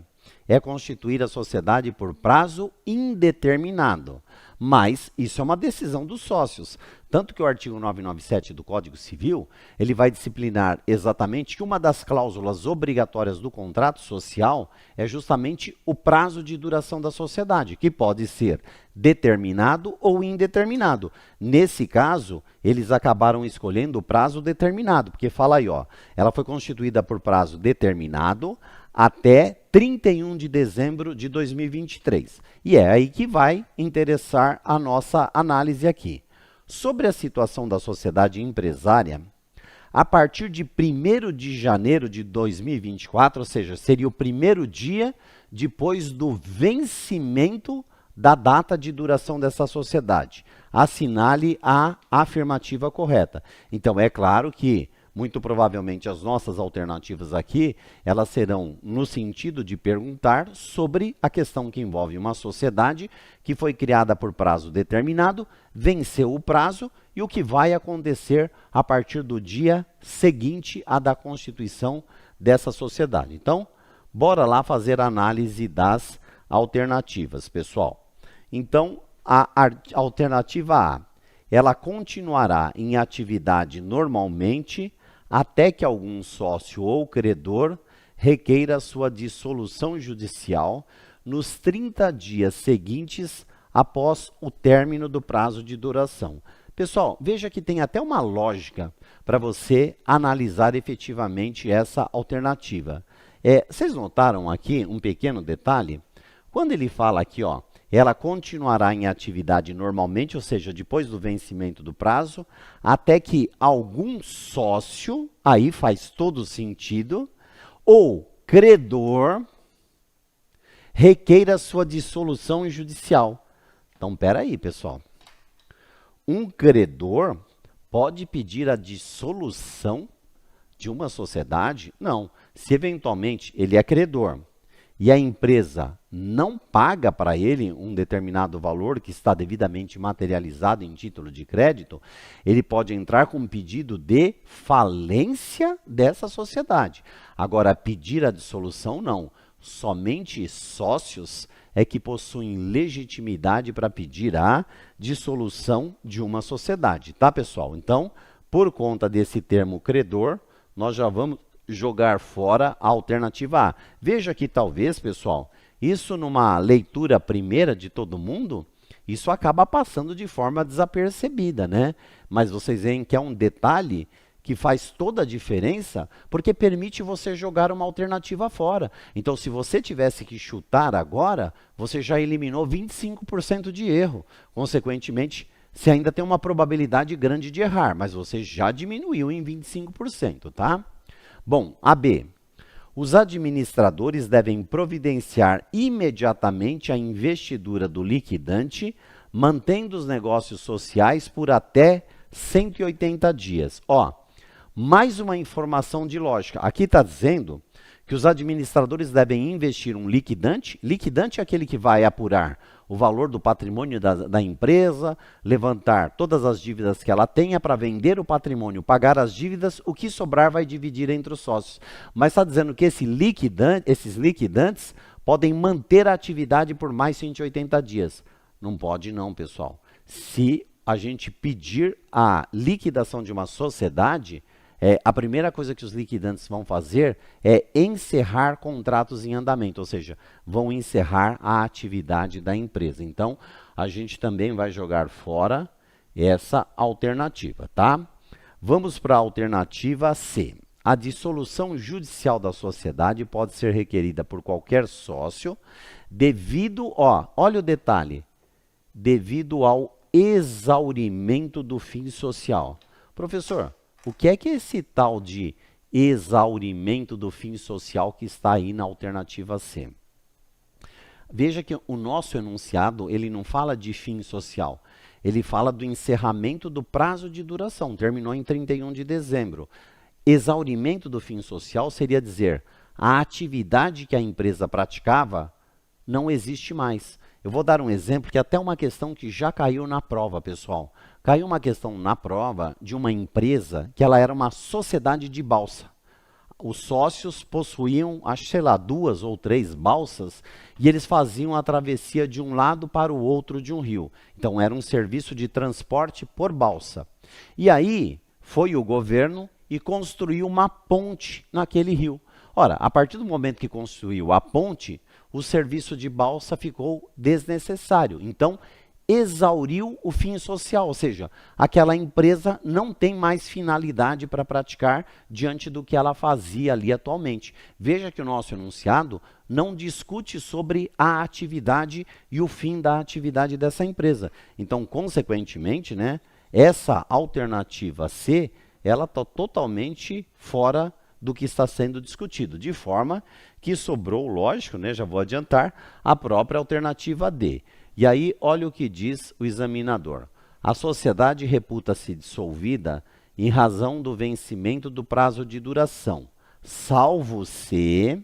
é constituir a sociedade por prazo indeterminado. Mas isso é uma decisão dos sócios. Tanto que o artigo 997 do Código Civil, ele vai disciplinar exatamente que uma das cláusulas obrigatórias do contrato social é justamente o prazo de duração da sociedade, que pode ser determinado ou indeterminado. Nesse caso, eles acabaram escolhendo o prazo determinado, porque fala aí, ó, ela foi constituída por prazo determinado até 31 de dezembro de 2023. E é aí que vai interessar a nossa análise aqui. Sobre a situação da sociedade empresária, a partir de 1º de janeiro de 2024, ou seja, seria o primeiro dia depois do vencimento da data de duração dessa sociedade. Assinale a afirmativa correta. Então, é claro que muito provavelmente as nossas alternativas aqui, elas serão no sentido de perguntar sobre a questão que envolve uma sociedade que foi criada por prazo determinado, venceu o prazo e o que vai acontecer a partir do dia seguinte à da constituição dessa sociedade. Então, bora lá fazer a análise das alternativas, pessoal. Então, a alternativa A, ela continuará em atividade normalmente até que algum sócio ou credor requeira sua dissolução judicial nos 30 dias seguintes após o término do prazo de duração. Pessoal, veja que tem até uma lógica para você analisar efetivamente essa alternativa. Vocês notaram aqui um pequeno detalhe? Quando ele fala aqui, ó, ela continuará em atividade normalmente, ou seja, depois do vencimento do prazo, até que algum sócio, aí faz todo sentido, ou credor, requeira sua dissolução judicial. Então, peraí, pessoal. Um credor pode pedir a dissolução de uma sociedade? Não. Se eventualmente ele é credor e a empresa não paga para ele um determinado valor que está devidamente materializado em título de crédito, ele pode entrar com um pedido de falência dessa sociedade. Agora, pedir a dissolução, não. Somente sócios é que possuem legitimidade para pedir a dissolução de uma sociedade, tá, pessoal? Então, por conta desse termo credor, nós já vamos jogar fora a alternativa A. Veja que talvez, pessoal, isso numa leitura primeira de todo mundo, isso acaba passando de forma desapercebida, né? Mas vocês veem que é um detalhe que faz toda a diferença, porque permite você jogar uma alternativa fora. Então, se você tivesse que chutar agora, você já eliminou 25% de erro. Consequentemente, você ainda tem uma probabilidade grande de errar, mas você já diminuiu em 25%, tá? Bom, a B. Os administradores devem providenciar imediatamente a investidura do liquidante, mantendo os negócios sociais por até 180 dias. Ó, mais uma informação de lógica. Aqui está dizendo que os administradores devem investir um liquidante. Liquidante é aquele que vai apurar o valor do patrimônio da empresa, levantar todas as dívidas que ela tenha para vender o patrimônio, pagar as dívidas, o que sobrar vai dividir entre os sócios. Mas está dizendo que esses liquidantes podem manter a atividade por mais 180 dias. Não pode não, pessoal. Se a gente pedir a liquidação de uma sociedade, a primeira coisa que os liquidantes vão fazer é encerrar contratos em andamento, ou seja, vão encerrar a atividade da empresa. Então, a gente também vai jogar fora essa alternativa, tá? Vamos para a alternativa C. A dissolução judicial da sociedade pode ser requerida por qualquer sócio devido, olha o detalhe, devido ao exaurimento do fim social. Professor, o que é esse tal de exaurimento do fim social que está aí na alternativa C? Veja que o nosso enunciado, ele não fala de fim social, ele fala do encerramento do prazo de duração, terminou em 31 de dezembro. Exaurimento do fim social seria dizer, a atividade que a empresa praticava não existe mais. Eu vou dar um exemplo que é até uma questão que já caiu na prova, pessoal. Caiu uma questão na prova de uma empresa que ela era uma sociedade de balsa. os sócios possuíam, acho, sei lá, 2 ou 3 balsas e eles faziam a travessia de um lado para o outro de um rio. Então era um serviço de transporte por balsa. E aí foi o governo e construiu uma ponte naquele rio. Ora, a partir do momento que construiu a ponte, o serviço de balsa ficou desnecessário. Então, exauriu o fim social, ou seja, aquela empresa não tem mais finalidade para praticar diante do que ela fazia ali atualmente. Veja que o nosso enunciado não discute sobre a atividade e o fim da atividade dessa empresa. Então, consequentemente, né, essa alternativa C, ela está totalmente fora do que está sendo discutido, de forma que sobrou, lógico, né, já vou adiantar, a própria alternativa D. E aí, olha o que diz o examinador. A sociedade reputa-se dissolvida em razão do vencimento do prazo de duração, salvo se,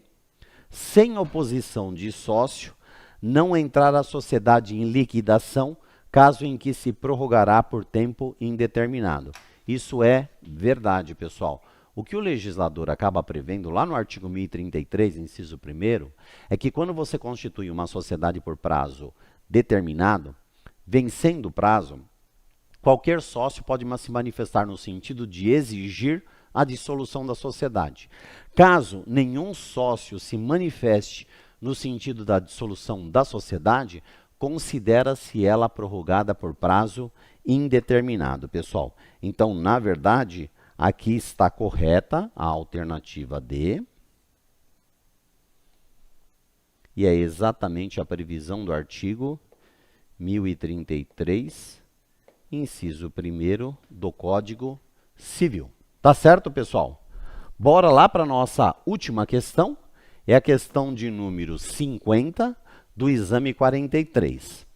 sem oposição de sócio, não entrar a sociedade em liquidação, caso em que se prorrogará por tempo indeterminado. Isso é verdade, pessoal. O que o legislador acaba prevendo lá no artigo 1033, inciso 1º, é que quando você constitui uma sociedade por prazo determinado, vencendo o prazo, qualquer sócio pode se manifestar no sentido de exigir a dissolução da sociedade. Caso nenhum sócio se manifeste no sentido da dissolução da sociedade, considera-se ela prorrogada por prazo indeterminado, pessoal. Então, na verdade, aqui está correta a alternativa D. E é exatamente a previsão do artigo 1033, inciso 1º do Código Civil. Tá certo, pessoal? Bora lá para a nossa última questão. É a questão de número 50 do exame 43.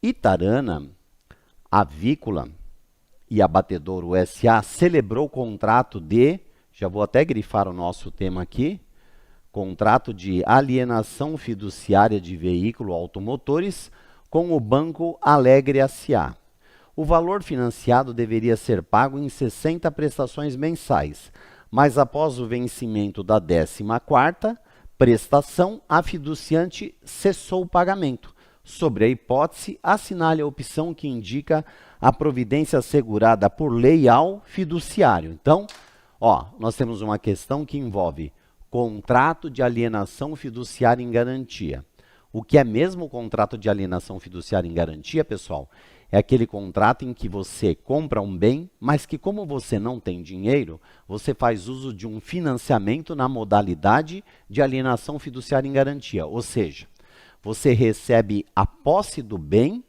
Itarana, Avícola e Abatedouro S.A. celebrou o contrato de, já vou até grifar o nosso tema aqui, contrato de alienação fiduciária de veículo automotores com o Banco Alegre S.A. O valor financiado deveria ser pago em 60 prestações mensais, mas após o vencimento da 14ª prestação, a fiduciante cessou o pagamento. Sobre a hipótese, assinale a opção que indica a providência assegurada por lei ao fiduciário. Então, nós temos uma questão que envolve contrato de alienação fiduciária em garantia. O que é mesmo o contrato de alienação fiduciária em garantia, pessoal? É aquele contrato em que você compra um bem, mas que como você não tem dinheiro, você faz uso de um financiamento na modalidade de alienação fiduciária em garantia. Ou seja, você recebe a posse do bem,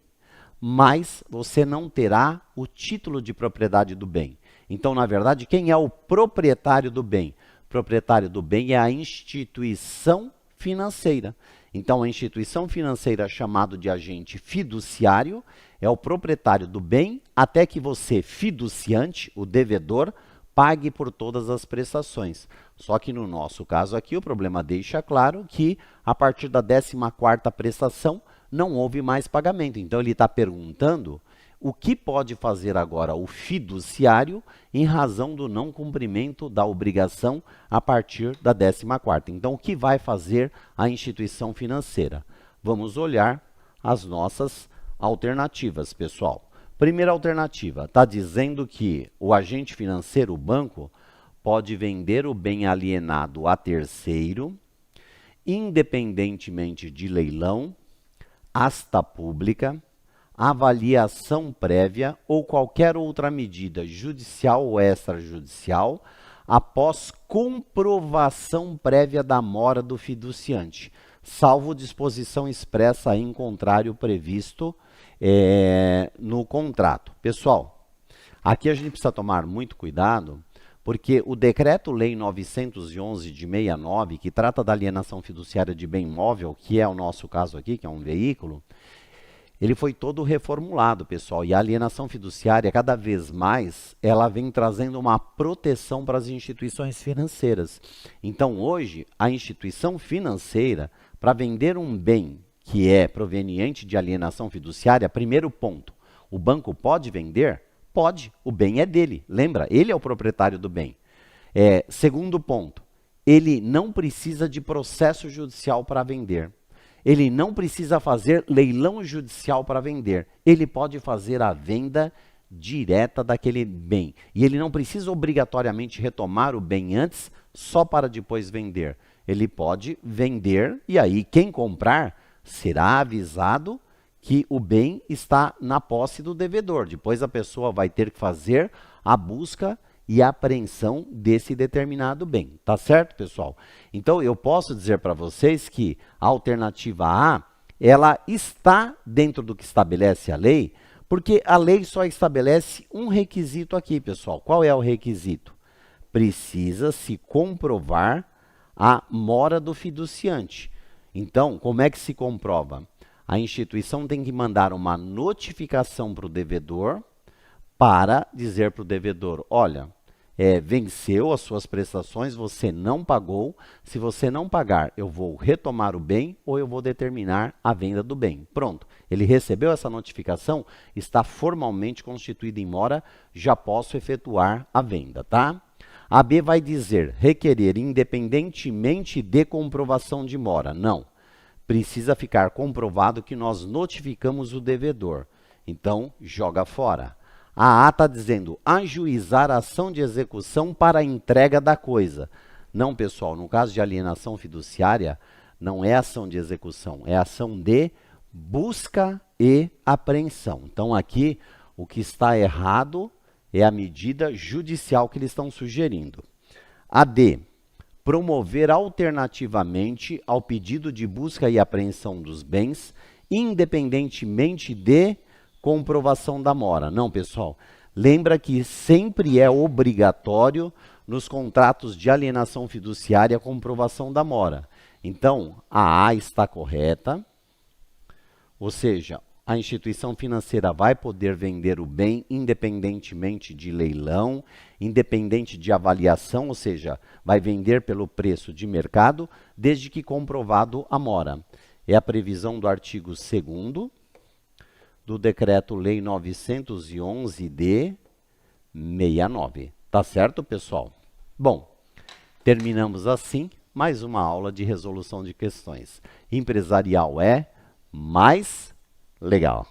mas você não terá o título de propriedade do bem. Então, na verdade, quem é o proprietário do bem? O proprietário do bem é a instituição financeira. Então, a instituição financeira, chamado de agente fiduciário, é o proprietário do bem, até que você, fiduciante, o devedor, pague por todas as prestações. Só que no nosso caso aqui, o problema deixa claro que, a partir da 14ª prestação, não houve mais pagamento. Então, ele está perguntando o que pode fazer agora o fiduciário em razão do não cumprimento da obrigação a partir da 14ª. Então, o que vai fazer a instituição financeira? Vamos olhar as nossas alternativas, pessoal. Primeira alternativa, está dizendo que o agente financeiro, o banco, pode vender o bem alienado a terceiro, independentemente de leilão, asta pública, avaliação prévia ou qualquer outra medida judicial ou extrajudicial após comprovação prévia da mora do fiduciante, salvo disposição expressa em contrário previsto no contrato. Pessoal, aqui a gente precisa tomar muito cuidado, porque o Decreto-Lei 911 de 69, que trata da alienação fiduciária de bem imóvel, que é o nosso caso aqui, que é um veículo, ele foi todo reformulado, pessoal, e a alienação fiduciária, cada vez mais, ela vem trazendo uma proteção para as instituições financeiras. Então, hoje, a instituição financeira, para vender um bem que é proveniente de alienação fiduciária, primeiro ponto, o banco pode vender? Pode, o bem é dele, lembra? Ele é o proprietário do bem. Segundo ponto, ele não precisa de processo judicial para vender. Ele não precisa fazer leilão judicial para vender. Ele pode fazer a venda direta daquele bem. E ele não precisa obrigatoriamente retomar o bem antes, só para depois vender. Ele pode vender e aí quem comprar será avisado que o bem está na posse do devedor. Depois a pessoa vai ter que fazer a busca e a apreensão desse determinado bem. Tá certo, pessoal? Então, eu posso dizer para vocês que a alternativa A, ela está dentro do que estabelece a lei, porque a lei só estabelece um requisito aqui, pessoal. Qual é o requisito? Precisa se comprovar a mora do fiduciante. Então, como é que se comprova? A instituição tem que mandar uma notificação para o devedor, para dizer para o devedor, olha, venceu as suas prestações, você não pagou, se você não pagar, eu vou retomar o bem ou eu vou determinar a venda do bem. Pronto, ele recebeu essa notificação, está formalmente constituído em mora, já posso efetuar a venda, tá? A B vai dizer, requerer independentemente de comprovação de mora. Não, precisa ficar comprovado que nós notificamos o devedor, então joga fora. A A está dizendo ajuizar a ação de execução para a entrega da coisa. Não, pessoal, no caso de alienação fiduciária, não é ação de execução, é ação de busca e apreensão. Então, aqui, o que está errado é a medida judicial que eles estão sugerindo. A D, promover alternativamente ao pedido de busca e apreensão dos bens, independentemente de comprovação da mora. Não, pessoal, lembra que sempre é obrigatório nos contratos de alienação fiduciária a comprovação da mora. Então, a A está correta, ou seja, a instituição financeira vai poder vender o bem independentemente de leilão, independente de avaliação, ou seja, vai vender pelo preço de mercado, desde que comprovado a mora. É a previsão do artigo 2º do Decreto-Lei 911 de 69. Tá certo, pessoal? Bom, terminamos assim mais uma aula de resolução de questões. Empresarial é mais legal.